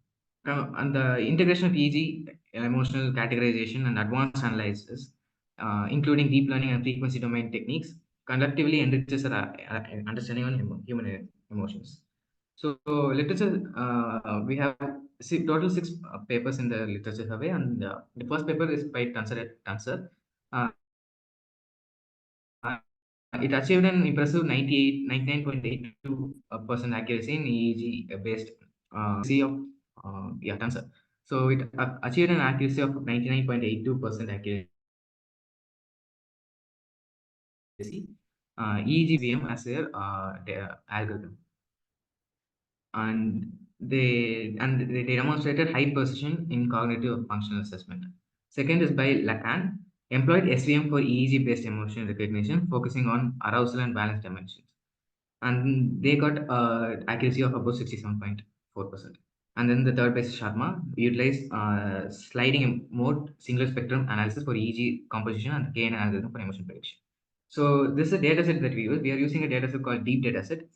and the integration of EEG, emotional categorization, and advanced analysis, including deep learning and frequency domain techniques, collectively enriches our understanding on human emotions. So literature, we have total six papers in the literature survey, and the first paper is by Tanser. Uh, it achieved an impressive 99.82% accuracy in EEG based accuracy of Tanser. So it achieved an accuracy of 99.82% accuracy. EEG VM as their algorithm, and they demonstrated high precision in cognitive functional assessment. Second is by Lacan, employed SVM for EEG based emotion recognition, focusing on arousal and balance dimensions, and they got accuracy of about 67.4%. And then the third base Sharma utilized sliding mode single spectrum analysis for EEG composition and KN algorithm for emotion prediction. So this is a data set that we use. We are using a data set called deep data set.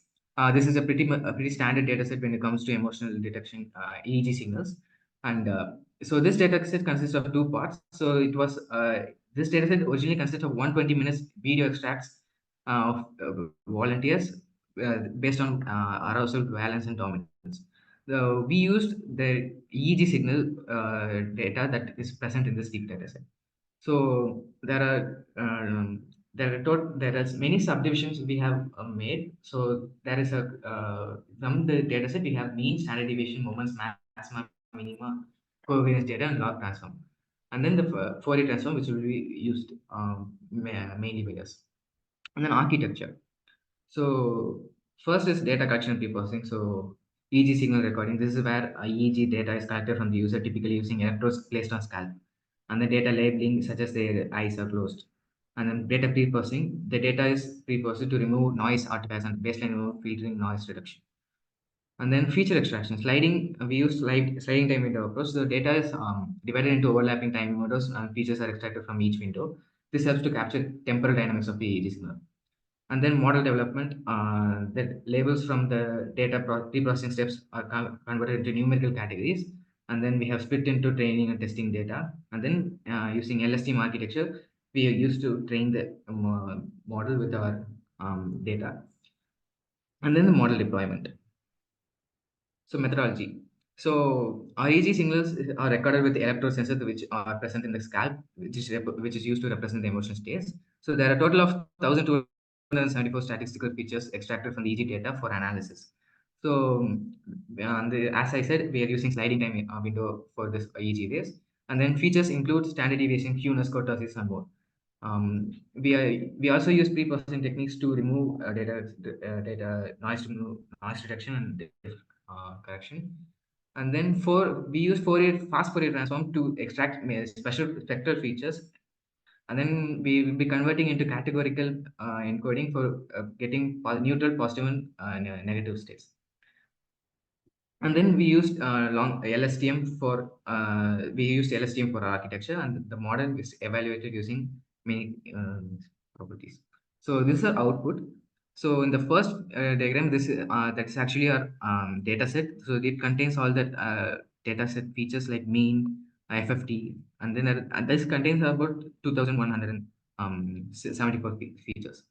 This is a pretty standard data set when it comes to emotional detection EEG signals. And so this data set consists of two parts. So it was this data set originally consisted of 120 minutes video extracts of volunteers based on arousal, valence, and dominance. We used the EEG signal data that is present in this deep data set. So there are there is many subdivisions we have made. So there is a from the data set we have mean, standard deviation, moments, maxima, minima, covariance data, and log transform, and then the Fourier transform which will be used mainly by us, and then architecture. So first is data collection and pre-processing. So EEG signal recording. This is where EEG data is collected from the user, typically using electrodes placed on scalp. And then data labeling, such as their eyes are closed. And then data pre-processing. The data is pre-processed to remove noise artifacts and baseline remove filtering noise reduction. And then feature extraction. Sliding, we use sliding time window approach. The data is divided into overlapping time windows and features are extracted from each window. This helps to capture temporal dynamics of the EEG signal. And then model development, that labels from the data pre-processing steps are converted into numerical categories, and then we have split into training and testing data, and then using LSTM architecture we are used to train the model with our data, and then the model deployment. So methodology. So REG signals are recorded with electrode sensors which are present in the scalp, which is used to represent the emotion states. So there are a total of 1,274 statistical features extracted from the EG data for analysis. So as I said, we are using sliding time window for this EG rays. And then features include standard deviation, Q, kurtosis, and more. We also use pre-processing techniques to remove data noise, to remove noise reduction and correction. And then we use fast Fourier transform to extract special spectral features, and then we will be converting into categorical encoding for getting neutral, positive, and negative states. And then we used long LSTM for architecture, and the model is evaluated using many properties. So this is our output. So in the first diagram, this that is actually our data set. So it contains all the data set features like mean, FFT, and then this contains about 2,174 features.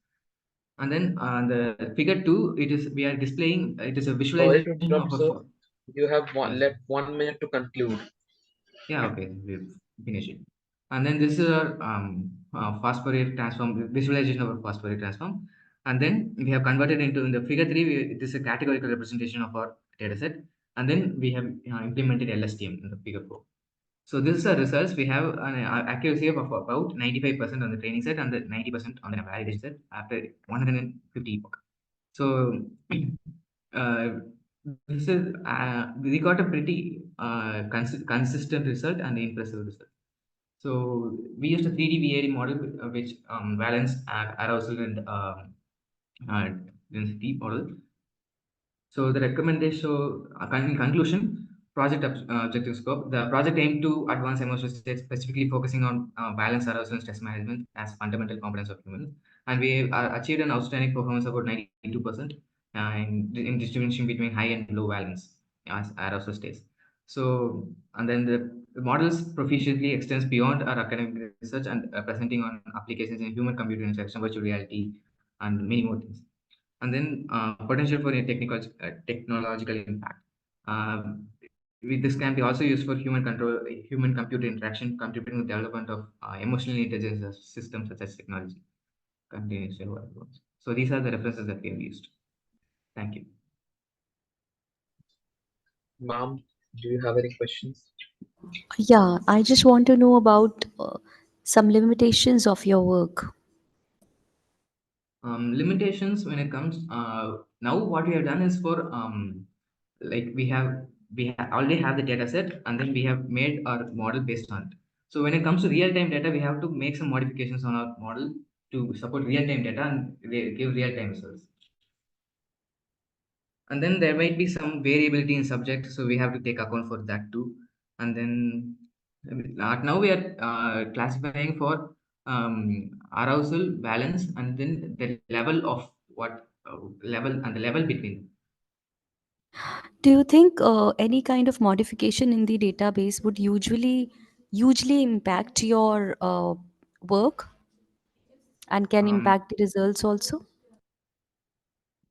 And then the figure 2, we are displaying, it is a Sorry to visualization interrupt, of a sir. You have yes. left 1 minute to conclude. Yeah, okay, we've finished it. And then this is our fast Fourier transform, visualization of a fast Fourier transform. And then we have converted into, in the figure 3, this is a categorical representation of our data set. And then we have implemented LSTM in the figure 4. So this is the results. We have an accuracy of about 95% on the training set and the 90% on the validation set after 150 epoch. So uh, this is we got a pretty consistent result and impressive result. So we used a 3D VAD model which balance arousal and uh, density model. So the recommendation, so in conclusion, project objective scope. The project aimed to advance emotional states, specifically focusing on balance, arousal, and stress management as fundamental components of humans. And we achieved an outstanding performance of about 92% in distribution between high and low valence as arousal states. So, and then the models proficiently extends beyond our academic research and presenting on applications in human computer interaction, virtual reality, and many more things. And then potential for a technological impact. This can be also used for human computer interaction, contributing to the development of emotional intelligence systems such as technology. So these are the references that we have used. Thank you. Ma'am, do you have any questions? Yeah, I just want to know about some limitations of your work. Limitations when it comes now what we have done is for like already have the data set, and then we have made our model based on it. So when it comes to real-time data, we have to make some modifications on our model to support real-time data and give real-time results. And then there might be some variability in subject, so we have to take account for that too. And then now we are classifying for arousal, balance, and then the level of what level and the level between. Do you think any kind of modification in the database would hugely impact your work and can um, impact the results also?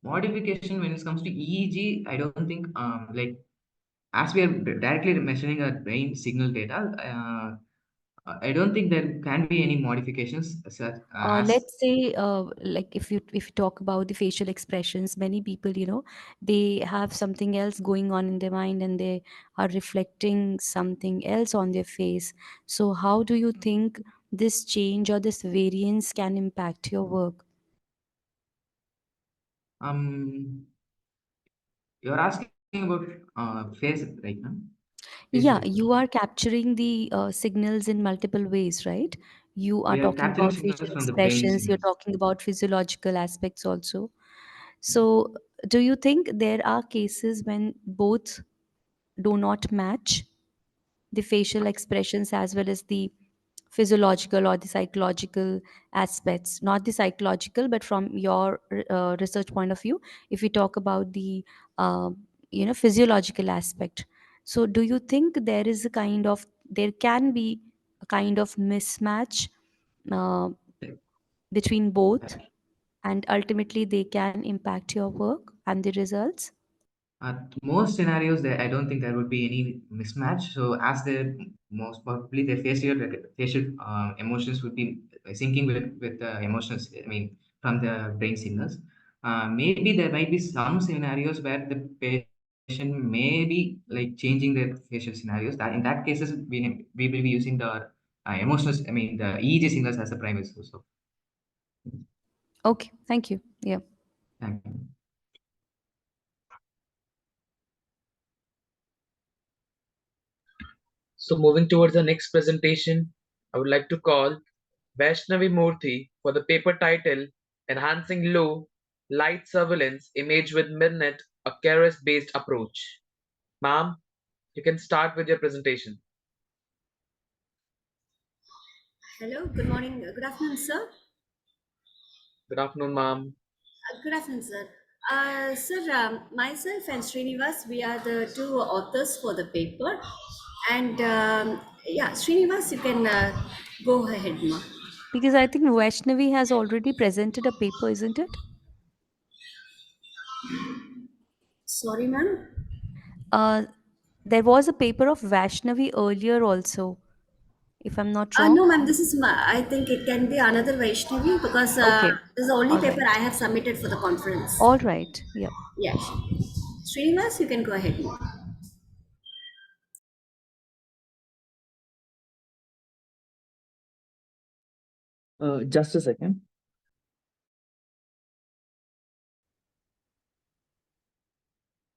Modification when it comes to EEG, I don't think like as we are directly measuring our brain signal data, I don't think there can be any modifications as Let's say, like if you talk about the facial expressions, many people, they have something else going on in their mind and they are reflecting something else on their face. So how do you think this change or this variance can impact your work? um you're asking about face right now, facial Yeah, you expression. are capturing the signals in multiple ways, right? You are We are talking capturing about signals facial from the brain expressions, you're signals. talking about physiological aspects also. So, do you think there are cases when both do not match, the facial expressions as well as the physiological or the psychological aspects? Not the psychological, but from your research point of view, if we talk about the uh, physiological aspect. So, do you think there can be a kind of mismatch uh, between both, and ultimately they can impact your work and the results? At most scenarios, there I don't think there would be any mismatch. So as the most probably their facial emotions would be syncing with the emotions. I mean, from the brain signals. Maybe there might be some scenarios where the patient may be like changing their facial scenarios. That in that cases, we will be using the emotions. I mean, the EEG signals as a primary source. So, Okay, thank you. Yeah. thank you. So moving towards the next presentation, I would like to call Vaishnavi Murthy for the paper title Enhancing Low Light Surveillance Image with Midnet, a Keras-based approach. Ma'am, you can start with your presentation. Hello, good morning, good afternoon, sir. Good afternoon, ma'am. Good afternoon, sir. Sir, myself and Srinivas, we are the two authors for the paper. And yeah, Srinivas, you can go ahead, ma. Because I think Vaishnavi has already presented a paper, isn't it? Sorry, ma'am. Uh, there was a paper of Vaishnavi earlier also, if I'm not No, wrong. ma'am, this is my, I think it can be another Vaishnavi because Okay, this is the only all paper right. I have submitted for the conference. All right. Yeah. Yes. Srinivas, you can go ahead, ma. Just a second.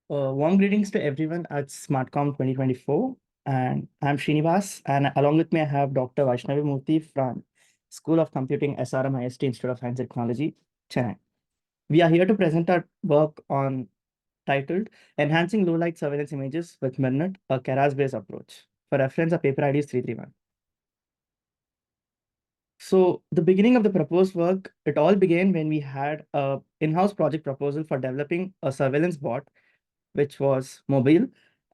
Warm greetings to everyone at SMARTCOM 2024. And I'm Srinivas. And along with me, I have Dr. Vaishnavi Murthy from School of Computing, SRM IST Institute of Science and Technology, Chennai. We are here to present our work on titled Enhancing Low Light Surveillance Images with Mirnet, a Keras-based approach. For reference, our paper ID is 331. So the beginning of the proposed work, it all began when we had a in-house project proposal for developing a surveillance bot, which was mobile,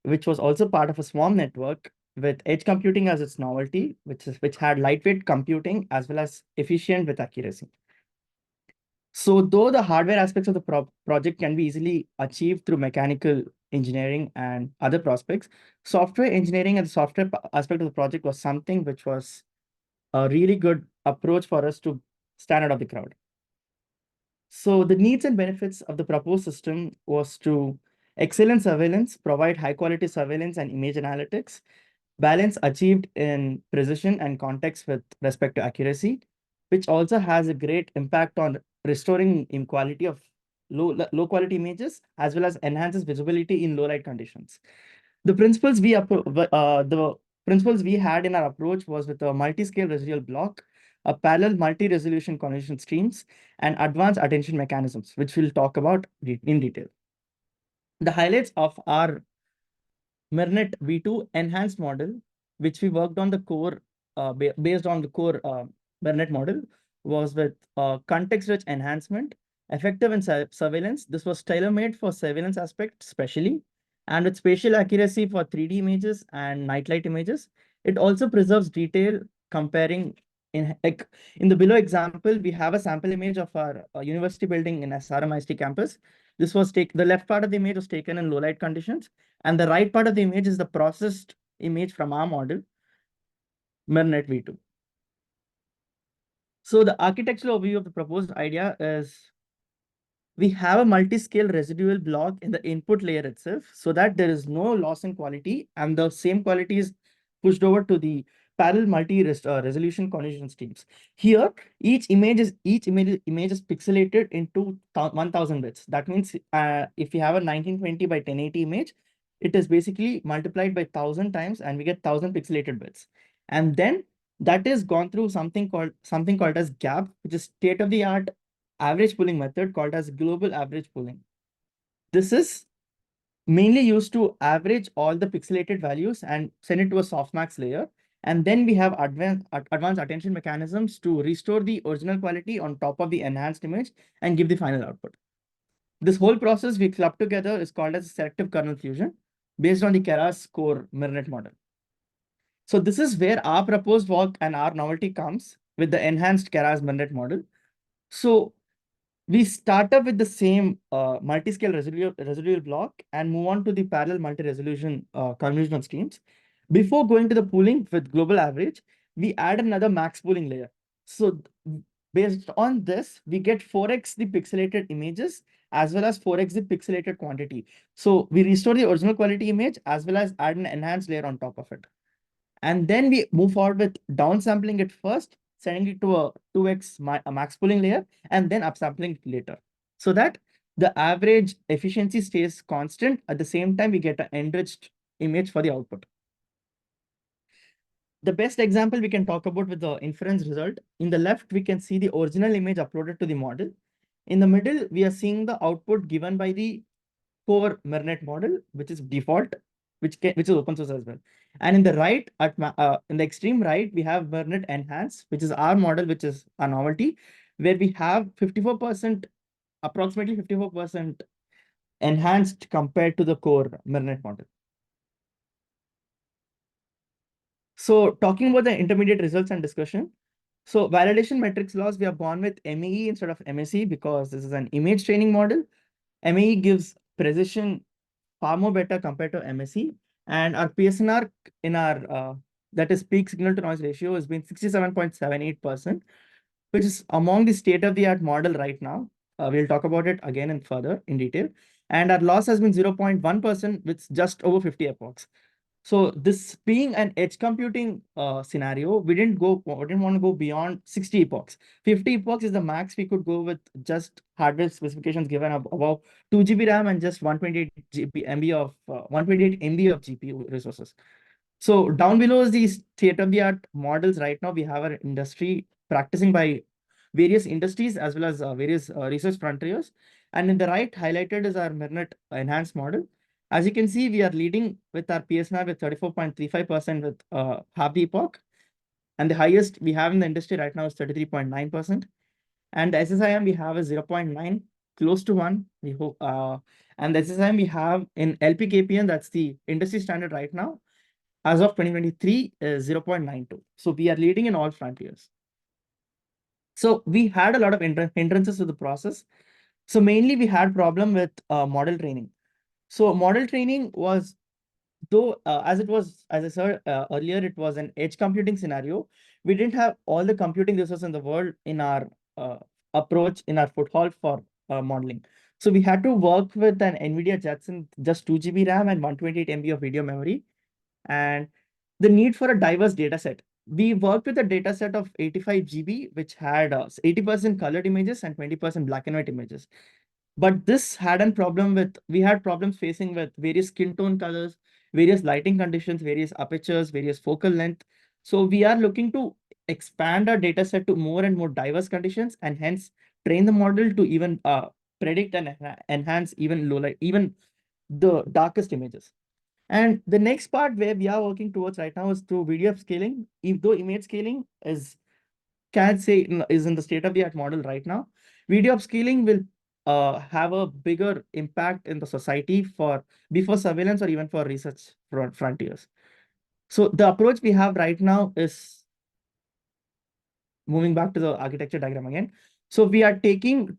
which was also part of a swarm network with edge computing as its novelty, which had lightweight computing as well as efficient with accuracy. So though the hardware aspects of the project can be easily achieved through mechanical engineering and other prospects, software engineering and the software aspect of the project was something which was a really good approach for us to stand out of the crowd. So the needs and benefits of the proposed system was to excellent surveillance, provide high quality surveillance and image analytics, balance achieved in precision and context with respect to accuracy, which also has a great impact on restoring in quality of low quality images, as well as enhances visibility in low light conditions. The the principles we had in our approach was with a multi-scale residual block, a parallel multi-resolution convolution streams, and advanced attention mechanisms, which we'll talk about in detail. The highlights of our Mirnet V2 enhanced model, which we worked on the core, based on the core Mirnet model, was with context-rich enhancement, effective in surveillance. This was tailor-made for surveillance aspect, especially, and with spatial accuracy for 3D images and nightlight images. It also preserves detail comparing in the below example, we have a sample image of our university building in SRMIST campus. This was the left part of the image was taken in low light conditions, and the right part of the image is the processed image from our model. MirNet v2. So the architectural overview of the proposed idea is we have a multi-scale residual block in the input layer itself so that there is no loss in quality and the same quality is pushed over to the parallel resolution convolution streams. Here, each image is pixelated into 1000 bits. That means if you have a 1920 by 1080 image, it is basically multiplied by 1000 times and we get 1000 pixelated bits. And then that is gone through something called as GAP, which is state-of-the-art average pooling method called as global average pooling. This is mainly used to average all the pixelated values and send it to a softmax layer. And then we have advanced attention mechanisms to restore the original quality on top of the enhanced image and give the final output. This whole process we club together is called as selective kernel fusion based on the Keras core MirNet model. So this is where our proposed work and our novelty comes with the enhanced Keras MirNet model. So we start up with the same multi-scale residual block and move on to the parallel multi-resolution convolutional streams. Before going to the pooling with global average, we add another max pooling layer. So based on this, we get 4x the pixelated images as well as 4x the pixelated quantity. So we restore the original quality image as well as add an enhanced layer on top of it. And then we move forward with downsampling it first, sending it to a 2x max pooling layer, and then upsampling it later. So that the average efficiency stays constant. At the same time, we get an enriched image for the output. The best example we can talk about with the inference result. In the left, we can see the original image uploaded to the model. In the middle, we are seeing the output given by the core MirNet model, which is default, which is open source as well. And in the right, in the extreme right, we have MirNet Enhance, which is our model, which is a novelty, where we have 54%, approximately 54% enhanced compared to the core MirNet model. So talking about the intermediate results and discussion. So validation metrics loss, we have gone with MAE instead of MSE because this is an image training model. MAE gives precision far more better compared to MSE. And our PSNR in our, that is peak signal to noise ratio has been 67.78%, which is among the state-of-the-art model right now. We'll talk about it again and further in detail. And our loss has been 0.1% with just over 50 epochs. So this being an edge computing scenario, we didn't want to go beyond 60 epochs. 50 epochs is the max we could go with just hardware specifications given about 2 GB RAM and just 128 MB of 128 MB of GPU resources. So down below is the state-of-the-art models right now. We have our industry practicing by various industries as well as various research frontiers. And in the right highlighted is our MirNet enhanced model. As you can see, we are leading with our PSNR with 34.35% with half the epoch. And the highest we have in the industry right now is 33.9%. And the SSIM we have is 0.9, close to 1. We hope. And the SSIM we have in LPKPN, that's the industry standard right now, as of 2023 is 0.92. So we are leading in all frontiers. So we had a lot of hindrances to the process. So mainly we had problem with model training. So model training was, though, as I said earlier, it was an edge computing scenario. We didn't have all the computing resources in the world in our approach, in our foothold for modeling. So we had to work with an NVIDIA Jetson, just 2 GB RAM and 128 MB of video memory. And the need for a diverse data set. We worked with a data set of 85 GB, which had 80% colored images and 20% black and white images. But this had a problem with, we had problems facing with various skin tone colors, various lighting conditions, various apertures, various focal length. So we are looking to expand our data set to more and more diverse conditions and hence train the model to even predict and enhance even low light, even the darkest images. And the next part where we are working towards right now is through video upscaling. If though image scaling is, can say, is in the state-of-the-art model right now, video upscaling will have a bigger impact in the society for before surveillance or even for research frontiers. So the approach we have right now is moving back to the architecture diagram again. So we are taking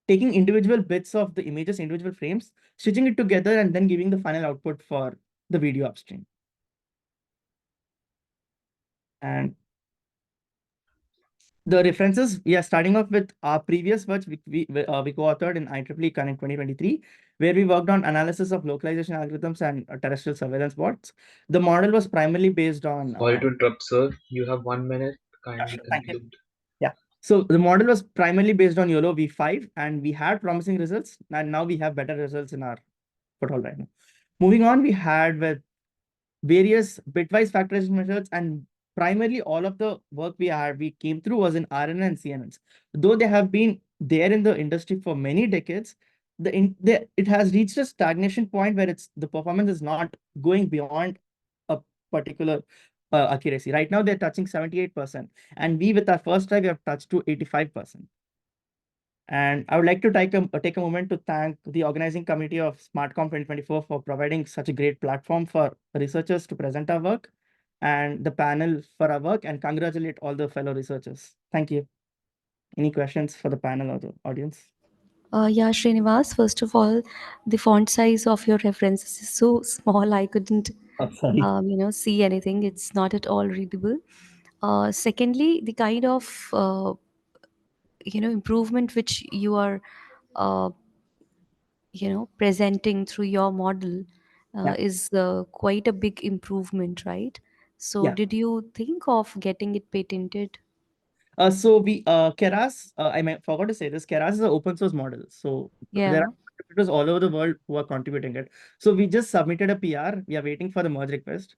individual bits of the images, individual frames, stitching it together, and then giving the final output for the video upstream. And the references, we are starting off with our previous work we co-authored in IEEE Connect 2023, where we worked on analysis of localization algorithms and terrestrial surveillance bots. The model was primarily based on. Sorry to interrupt, sir. You have 1 minute. Kindly Sure, thank you. conclude. Yeah. So the model was primarily based on YOLO v5, and we had promising results, and now we have better results in our foothold right now. Moving on, we had with various bitwise factorization methods, and primarily all of the work we came through was in RNN and CNNs. Though they have been there in the industry for many decades, it has reached a stagnation point where the performance is not going beyond a particular accuracy. Right now, they're touching 78%, and we with our first try we have touched to 85%. And I would like to take a moment to thank the organizing committee of SmartCom 2024 for providing such a great platform for researchers to present our work, and the panel for our work, and congratulate all the fellow researchers. Thank you. Any questions for the panel or the audience? Yeah, Srinivas, first of all, the font size of your references is so small, I couldn't, Sorry. see anything. It's not at all readable. Secondly, the kind of, improvement which you are, uh, presenting through your model Yeah. is quite a big improvement, right? So, Yeah. did you think of getting it patented? So we Keras, forgot to say this. Keras is an open source model. So there Yeah. are contributors all over the world who are contributing it. So we just submitted a PR. We are waiting for the merge request.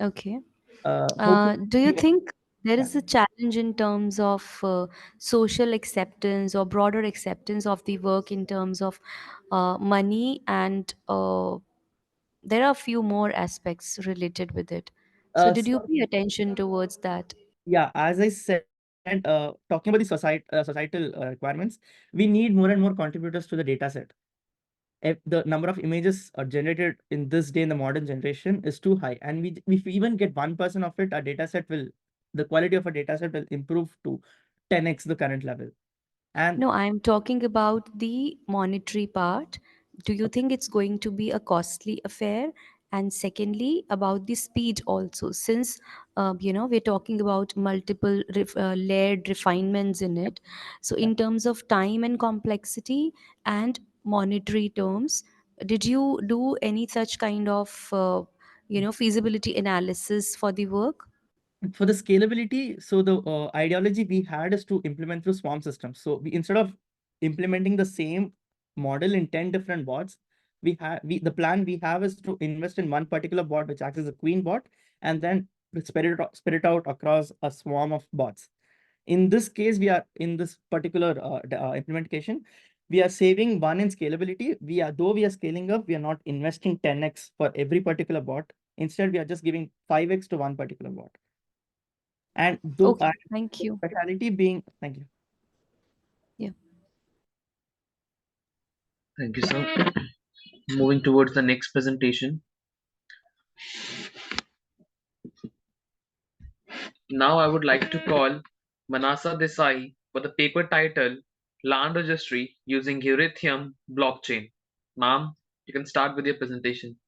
Okay. Hopefully, Do you think there yeah. is a challenge in terms of social acceptance or broader acceptance of the work in terms of money, and there are a few more aspects related with it. So, did you So pay attention towards that? yeah, as I said, talking about the societal requirements, we need more and more contributors to the data set. If the number of images are generated in this day in the modern generation is too high, and if we even get 1% of it, our data set will, the quality of a data set will improve to 10x the current level. And No, I'm talking about the monetary part. Do you okay, think it's going to be a costly affair? And secondly, about the speed also, since we're talking about multiple layered refinements in it. So, yeah. in terms of time and complexity and monetary terms, did you do any such kind of feasibility analysis for the work? For the scalability, so the ideology we had is to implement through swarm systems. So instead of implementing the same model in 10 different bots, the plan we have is to invest in one particular bot which acts as a queen bot, and then spread it out across a swarm of bots. In this case, we are in this particular implementation, we are saving one in scalability. Though we are scaling up, we are not investing 10x for every particular bot. Instead, we are just giving 5x to one particular bot. And though Okay, thank you. speciality being, thank you. Yeah. Thank you, sir. Moving towards the next presentation. Now I would like to call Manasa Desai for the paper title Land Registry using Ethereum blockchain. Ma'am, you can start with your presentation.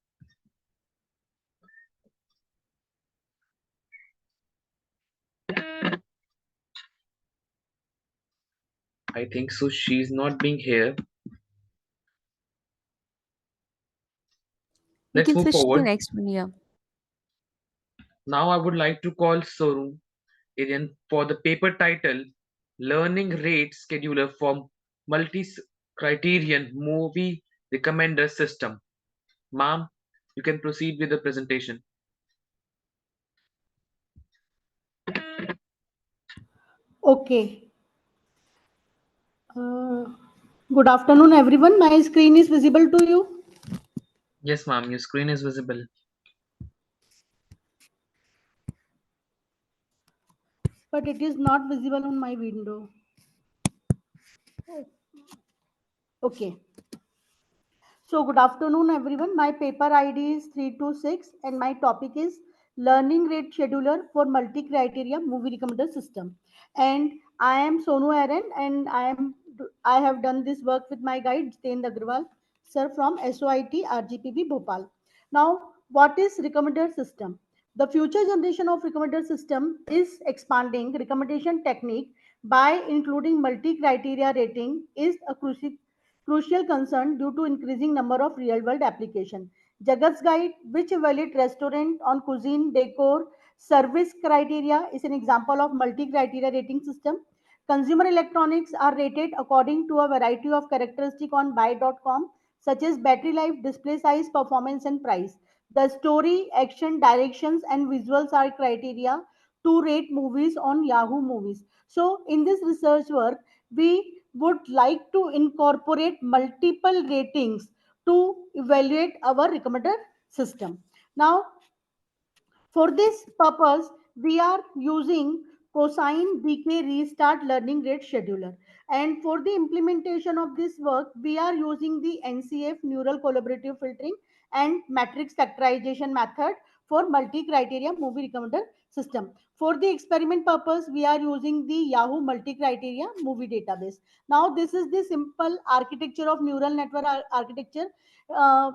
I think so. She's not being here. We Let's can move switch to the forward. next one, yeah. Now I would like to call Sorun Irian for the paper title Learning Rate Scheduler for Multi-Criterion Movie Recommender System. Ma'am, you can proceed with the presentation. Okay. Uh, Good afternoon, everyone. My screen is visible to you, Yes, ma'am, your screen is visible. but it is not visible on my window. Okay. So, good afternoon, everyone. My paper ID is 326, and my topic is Learning Rate Scheduler for Multi-Criteria Movie Recommender System. And I am Sonu Aaron, and I have done this work with my guide Jitendra Agrawal, sir from SOIT RGPB Bhopal. Now, what is recommender system? The future generation of recommender system is expanding recommendation technique by including multi-criteria rating is a crucial concern due to increasing number of real-world application. Jagat's Guide, which evaluate restaurant on cuisine, decor, service criteria, is an example of multi-criteria rating system. Consumer electronics are rated according to a variety of characteristics on buy.com, such as battery life, display size, performance, and price. The story, action, directions, and visuals are criteria to rate movies on Yahoo Movies. So, in this research work, we would like to incorporate multiple ratings to evaluate our recommender system. Now, for this purpose, we are using cosine decay restart learning rate scheduler. And for the implementation of this work, we are using the NCF neural collaborative filtering and matrix factorization method for multi-criteria movie recommender system. For the experiment purpose, we are using the Yahoo multi-criteria movie database. Now, this is the simple architecture of neural network architecture. Uh,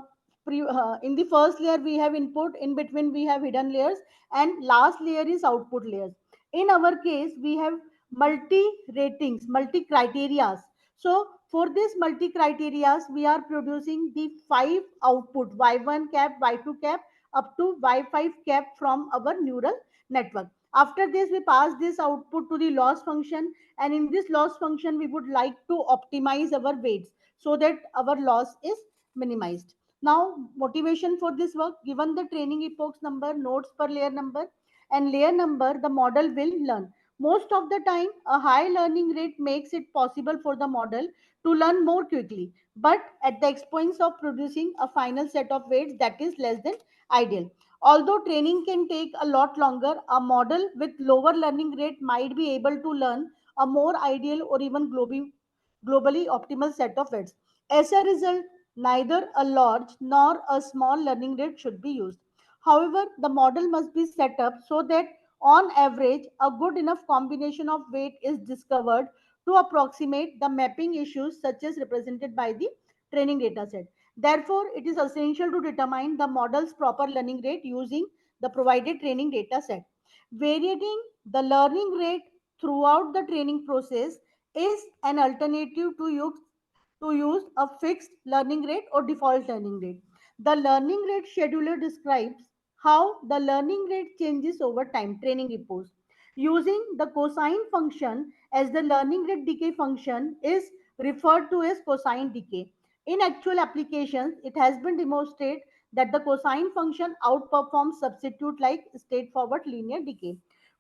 in the first layer we have input, in between we have hidden layers, and last layer is output layers. In our case we have multi ratings, multi criterias. So for this multi criterias we are producing the 5 output, y1 cap, y2 cap, up to y5 cap from our neural network. After this we pass this output to the loss function, and in this loss function we would like to optimize our weights so that our loss is minimized. Now, motivation for this work, given the training epochs number, nodes per layer number, and layer number, the model will learn. Most of the time, a high learning rate makes it possible for the model to learn more quickly, but at the expense of producing a final set of weights that is less than ideal. Although training can take a lot longer, a model with lower learning rate might be able to learn a more ideal or even globally optimal set of weights. As a result, neither a large nor a small learning rate should be used. However, the model must be set up so that on average, a good enough combination of weight is discovered to approximate the mapping issues such as represented by the training data set. Therefore, it is essential to determine the model's proper learning rate using the provided training data set. Varying the learning rate throughout the training process is an alternative to use a fixed learning rate or default learning rate. The learning rate scheduler describes how the learning rate changes over time, training epochs. Using the cosine function as the learning rate decay function is referred to as cosine decay. In actual applications, it has been demonstrated that the cosine function outperforms substitute like straightforward linear decay.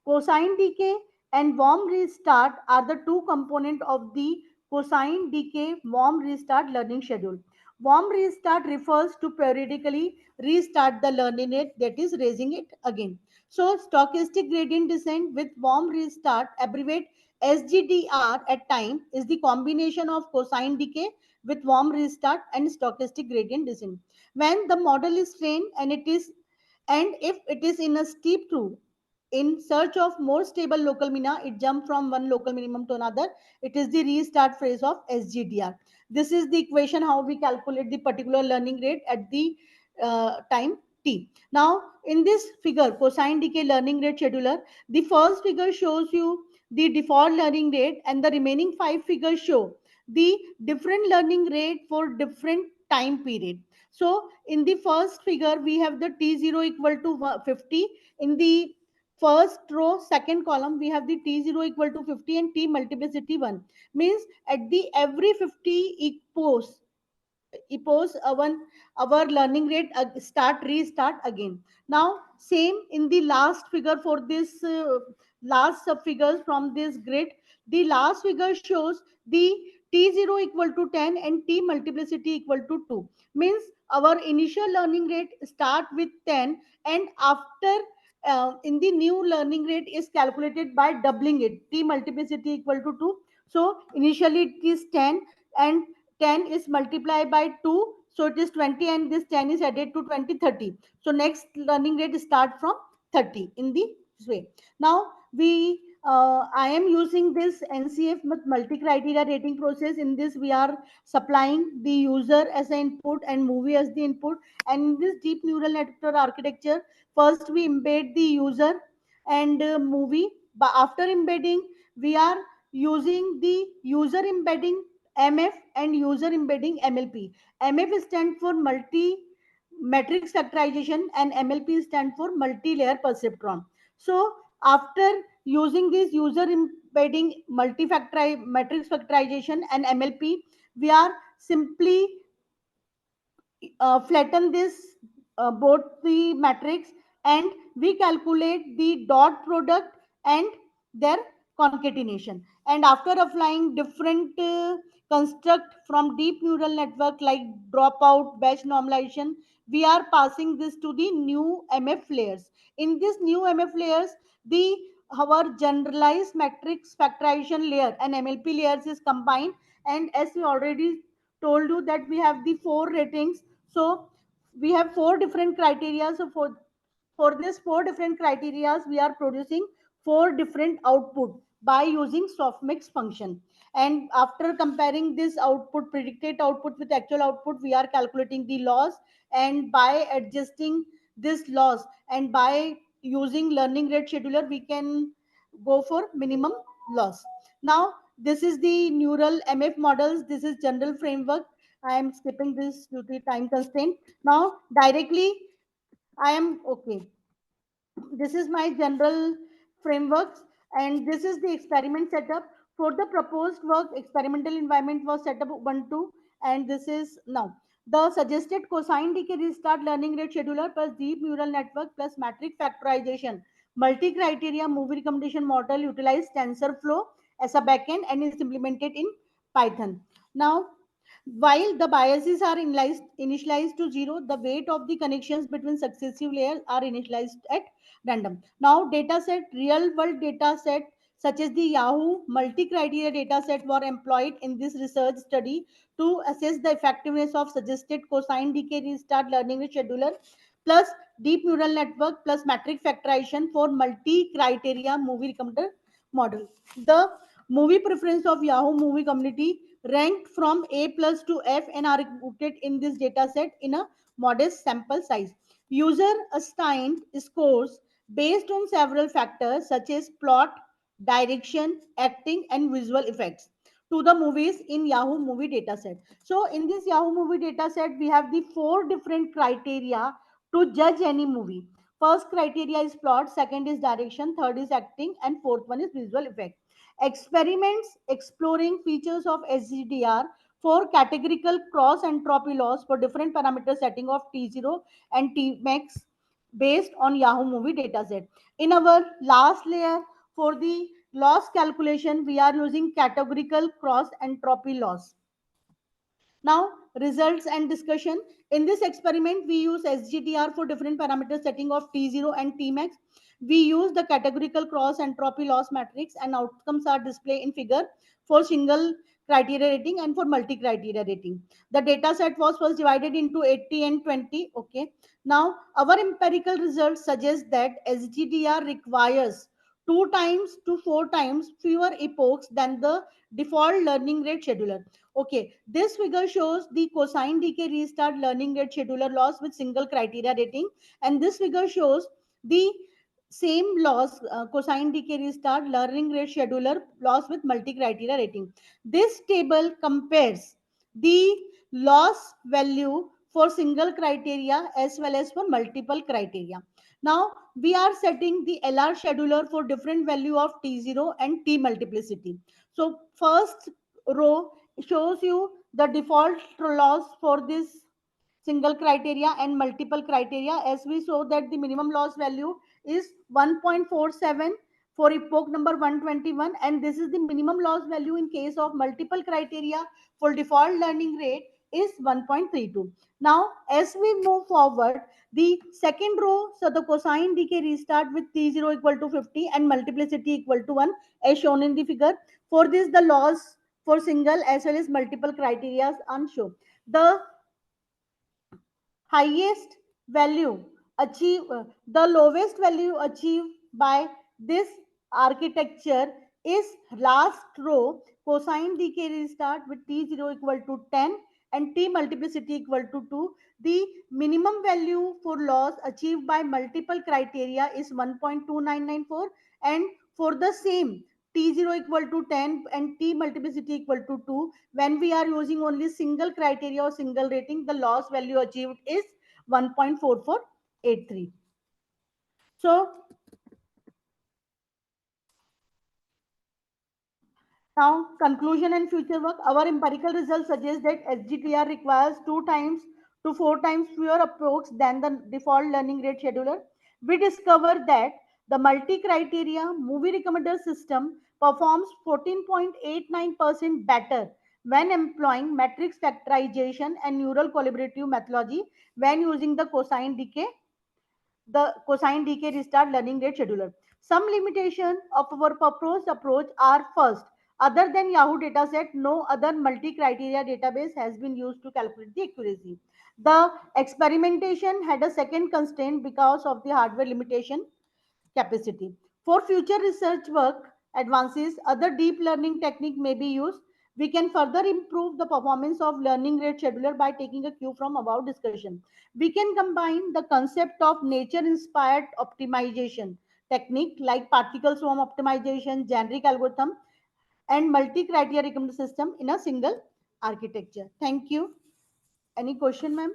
Cosine decay and warm restart are the two components of the cosine decay warm restart learning schedule. Warm restart refers to periodically restart the learning rate, that is raising it again. So stochastic gradient descent with warm restart, abbreviate SGDR at time, is the combination of cosine decay with warm restart and stochastic gradient descent. When the model is trained and if it is in a steep through in search of more stable local minima, it jump from one local minimum to another. It is the restart phase of SGDR. This is the equation how we calculate the particular learning rate at the time t. Now, in this figure, cosine decay learning rate scheduler, the first figure shows you the default learning rate, and the remaining 5 figures show the different learning rate for different time period. So, in the first figure, we have the t0 equal to 50. In the first row, second column, we have the t0 equal to 50 and t multiplicity 1. Means at the every 50 equals our learning rate restart again. Now same in the last figure for this last sub figures from this grid, the last figure shows the t0 equal to 10 and t multiplicity equal to 2. Means our initial learning rate start with 10, and after in the new learning rate is calculated by doubling it, t multiplicity equal to 2. So initially it is 10, and 10 is multiplied by 2, so it is 20, and this 10 is added to 20, 30. So next learning rate start from 30 in this way. Now we I am using this NCF with multi-criteria rating process. In this, we are supplying the user as an input and movie as the input. And in this deep neural network architecture, first we embed the user and movie. But after embedding, we are using the user embedding MF and user embedding MLP. MF stands for multi matrix factorization and MLP stands for multi-layer perceptron. So after using this user embedding matrix factorization and MLP, we are simply flatten this both the matrix, and we calculate the dot product and their concatenation. And after applying different construct from deep neural network like dropout batch normalization, we are passing this to the new MF layers. In this new MF layers, the our generalized matrix factorization layer and MLP layers is combined. And as we already told you that we have the four ratings, so we have four different criteria. So for this four different criteria, we are producing four different output by using softmix function. And after comparing this output, predicted output with actual output, we are calculating the loss. And by adjusting this loss and by using learning rate scheduler, we can go for minimum loss. Now, this is the neural MF models. This is general framework. I am skipping this due to time constraint. Now, directly, I am okay. This is my general frameworks, and this is the experiment setup. For the proposed work, experimental environment was set up 1 2, and this is now. The suggested cosine decay restart learning rate scheduler plus deep neural network plus matrix factorization. Multi-criteria movie recommendation model utilize TensorFlow as a backend and is implemented in Python. Now, while the biases are initialized to zero, the weight of the connections between successive layers are initialized at random. Now, dataset, real world dataset such as the Yahoo multi-criteria dataset were employed in this research study to assess the effectiveness of suggested cosine decay restart learning with scheduler plus deep neural network plus matrix factorization for multi-criteria movie recommender model. The movie preference of Yahoo movie community ranked from A plus to F and are recruited in this dataset in a modest sample size. User assigned scores based on several factors such as plot, direction, acting, and visual effects to the movies in Yahoo movie dataset. So in this Yahoo movie dataset, we have the four different criteria to judge any movie. First criteria is plot, second is direction, third is acting, and fourth one is visual effect. Experiments exploring features of SGDR for categorical cross entropy loss for different parameter setting of T0 and Tmax based on Yahoo movie dataset. In our last layer for the loss calculation, we are using categorical cross entropy loss. Now, results and discussion. In this experiment, we use SGTR for different parameter setting of T0 and Tmax. We use the categorical cross entropy loss matrix, and outcomes are displayed in figure for single criteria rating and for multi criteria rating. The data set was first divided into 80 and 20. Okay. Now, our empirical results suggest that SGTR requires 2 times to 4 times fewer epochs than the default learning rate scheduler. Okay, this figure shows the cosine decay restart learning rate scheduler loss with single criteria rating, and this figure shows the same loss cosine decay restart learning rate scheduler loss with multi criteria rating. This table compares the loss value for single criteria as well as for multiple criteria. Now we are setting the LR scheduler for different value of T0 and T multiplicity. So first row shows you the default loss for this single criteria and multiple criteria. As we saw that the minimum loss value is 1.47 for epoch number 121, and this is the minimum loss value in case of multiple criteria for default learning rate is 1.32. Now as we move forward, the second row, so the cosine decay restart with T0 equal to 50 and multiplicity equal to 1 as shown in the figure. For this, the loss for single as well as multiple criteria unshown. The highest value achieve the lowest value achieved by this architecture is last row cosine decay restart with t0 equal to 10 and t multiplicity equal to 2. The minimum value for loss achieved by multiple criteria is 1.2994, and for the same t0 equal to 10 and t multiplicity equal to 2, when we are using only single criteria or single rating, the loss value achieved is 1.4483. So now, conclusion and future work. Our empirical results suggest that SGTR requires 2 times to 4 times fewer approaches than the default learning rate scheduler. We discovered that the multi-criteria movie recommender system performs 14.89% better when employing matrix factorization and neural collaborative methodology when using the cosine decay restart learning rate scheduler. Some limitation of our proposed approach are: first, other than Yahoo dataset, no other multi-criteria database has been used to calculate the accuracy. The experimentation had a second constraint because of the hardware limitation capacity. For future research work advances, other deep learning technique may be used. We can further improve the performance of learning rate scheduler by taking a cue from above discussion. We can combine the concept of nature inspired optimization technique like particle swarm optimization, generic algorithm, and multi criteria recommendation system in a single architecture. Thank you. Any question, ma'am?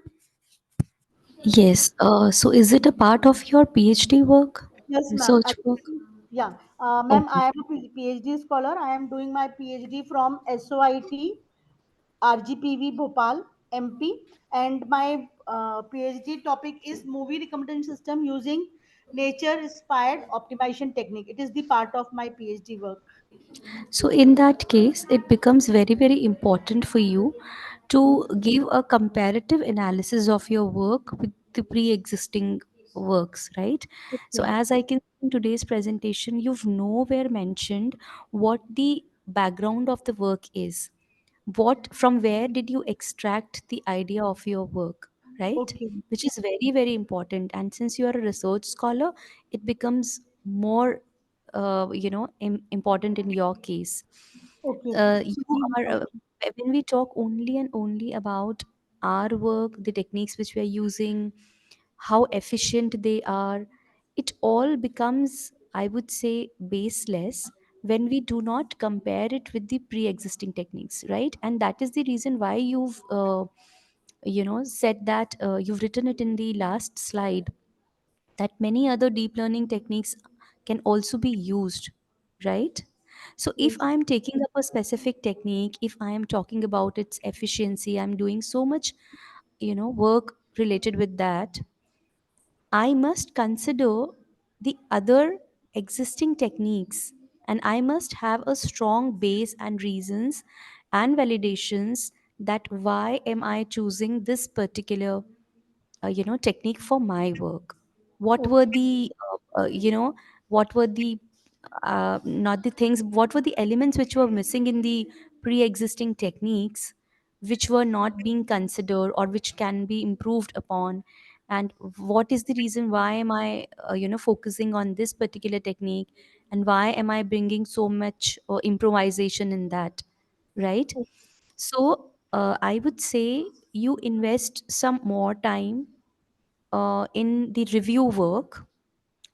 Yes. So is it a part of your PhD work, Yes, ma'am. research work? Yeah, ma'am, Okay. I am a PhD scholar. I am doing my PhD from SOIT RGPV Bhopal, MP, and my PhD topic is movie recommendation system using nature-inspired optimization technique. It is the part of my PhD work. So in that case, it becomes very, very important for you to give a comparative analysis of your work with the pre-existing works, right? So Okay, as I can see in today's presentation, you've nowhere mentioned what the background of the work is. What, from where did you extract the idea of your work, right? okay, Which is very, very important. And since you are a research scholar, it becomes more important in your case. okay. You are When we talk only and only about our work, the techniques which we are using, how efficient they are, it all becomes, I would say, baseless when we do not compare it with the pre-existing techniques, right? And that is the reason why you've said that, you've written it in the last slide, that many other deep learning techniques can also be used, right? So if Yes, I'm taking up a specific technique, if I am talking about its efficiency, I'm doing so much work related with that, I must consider the other existing techniques, and I must have a strong base and reasons and validations that why am I choosing this particular technique for my work. What were okay, the what were the not the things, what were the elements which were missing in the pre-existing techniques, which were not being considered or which can be improved upon, and what is the reason why am I focusing on this particular technique, and why am I bringing so much improvisation in that, right? So I would say you invest some more time in the review work.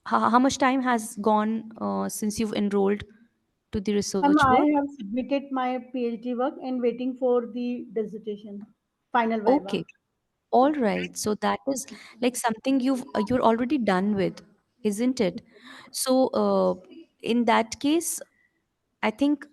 How much time has gone since you've enrolled to the ma'am, research I work? have submitted my PhD work and waiting for the dissertation, final viva. Okay, all right. So that is like something you're already done with, isn't it? So in that case, I think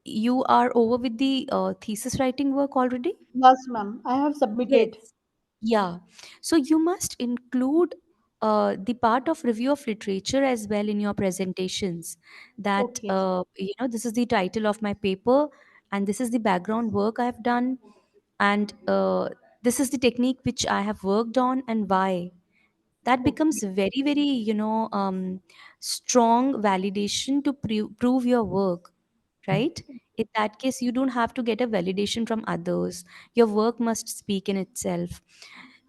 you are over with the thesis writing work already. Yes, ma'am, I have submitted. Yes. Yeah. So you must include the part of review of literature as well in your presentations. That Okay, this is the title of my paper, and this is the background work I have done, and this is the technique which I have worked on, and why. That okay, becomes very, very strong validation to prove your work, right? In that case, you don't have to get a validation from others. Your work must speak in itself.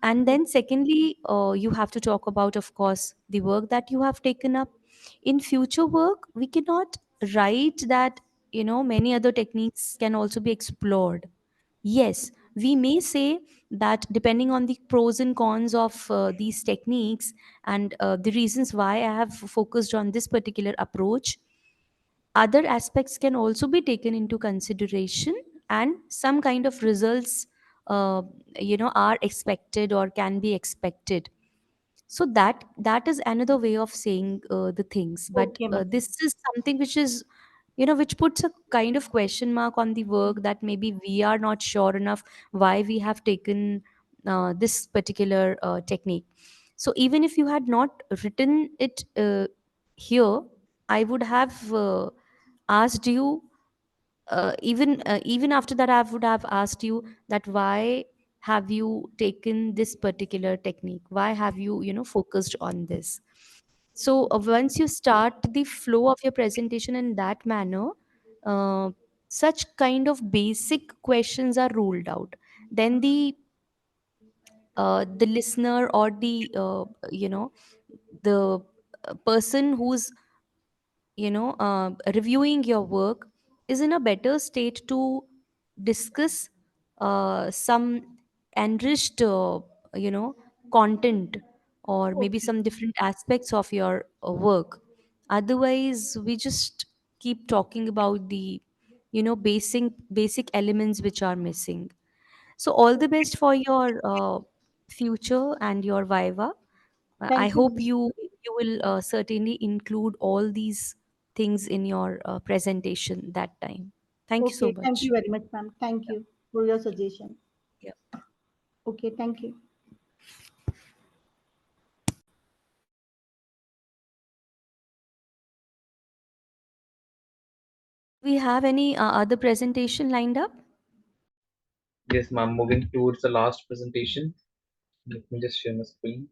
And then secondly, you have to talk about, of course, the work that you have taken up. In future work, we cannot write that, many other techniques can also be explored. Yes, we may say that depending on the pros and cons of these techniques, and the reasons why I have focused on this particular approach, other aspects can also be taken into consideration, and some kind of results uh, are expected or can be expected. So that is another way of saying the things. But Okay, ma'am. this is something which is, which puts a kind of question mark on the work, that maybe we are not sure enough why we have taken this particular technique. So even if you had not written it here, I would have asked you, even after that I would have asked you that why have you taken this particular technique, why have you focused on this. So once you start the flow of your presentation in that manner, uh, such kind of basic questions are ruled out. Then the listener, or you know the person who's reviewing your work is in a better state to discuss some enriched content, or maybe Okay. some different aspects of your work. Otherwise we just keep talking about the basic elements which are missing. So all the Okay. best for your future and your viva. I Thank you, hope ma'am. you will certainly include all these things in your presentation that time. Thank you so Okay. Thank much. you very much, ma'am. Thank you for your suggestion. Yeah. Okay. Thank you. Do we have any other presentation lined up? Yes, ma'am. Moving towards the last presentation. Let me just share my screen.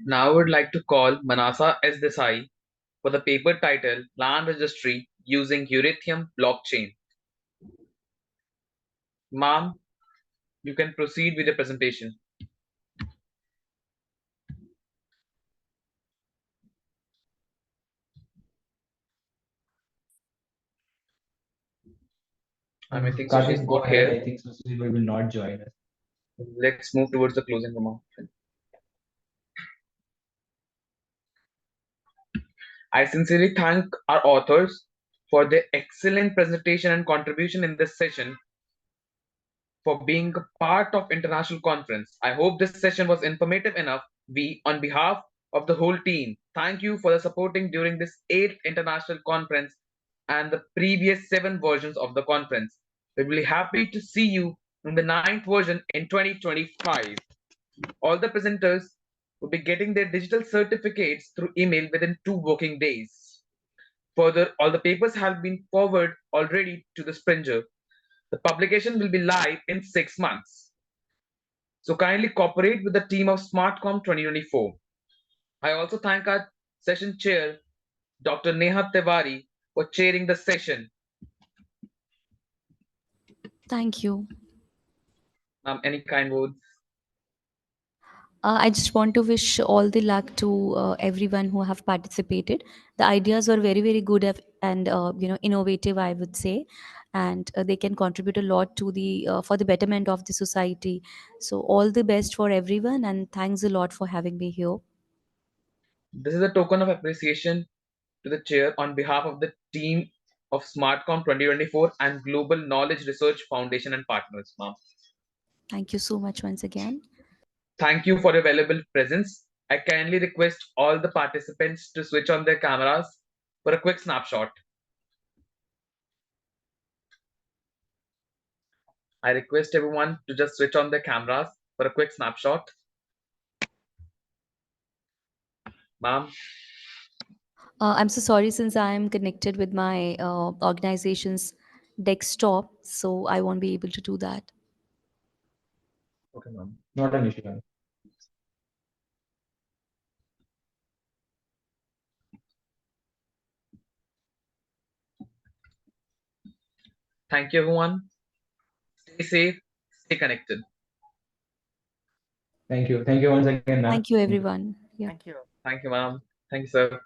Now I would like to call Manasa S. Desai for the paper title Land Registry Using Ethereum Blockchain. Ma'am, you can proceed with the presentation. I think so. She's Karthik, go not ahead. here. I think Sushil will not join us. Let's move towards the closing remarks. I sincerely thank our authors for their excellent presentation and contribution in this session, for being a part of international conference. I hope this session was informative enough. We, on behalf of the whole team, thank you for the supporting during this 8th international conference and the previous 7 versions of the conference. We will be happy to see you in the 9th version in 2025. All the presenters will be getting their digital certificates through email within 2 working days. Further, all the papers have been forwarded already to the Springer. The publication will be live in 6 months. So kindly cooperate with the team of SMARTCOM 2024. I also thank our session chair, Dr. Neha Tiwari, for chairing the session. Thank you. Any kind words? I just want to wish all the luck to everyone who have participated. The ideas were very, very good and innovative, I would say, and they can contribute a lot to the for the betterment of the society. So all the best for everyone, and thanks a lot for having me here. This is a token of appreciation to the chair on behalf of the team of SmartCom 2024 and Global Knowledge Research Foundation and partners, ma'am. Thank you so much once again. Thank you for your valuable presence. I kindly request all the participants to switch on their cameras for a quick snapshot. I request everyone to just switch on their cameras for a quick snapshot. Ma'am, I'm so sorry, since I am connected with my organization's desktop, so I won't be able to do that. okay, ma'am. Not an issue, ma'am. Thank you, everyone. Stay safe, Stay connected. Thank you. Thank you once again, ma'am. Thank you, everyone. Yeah. Thank you. Thank you, ma'am. Thank you, sir.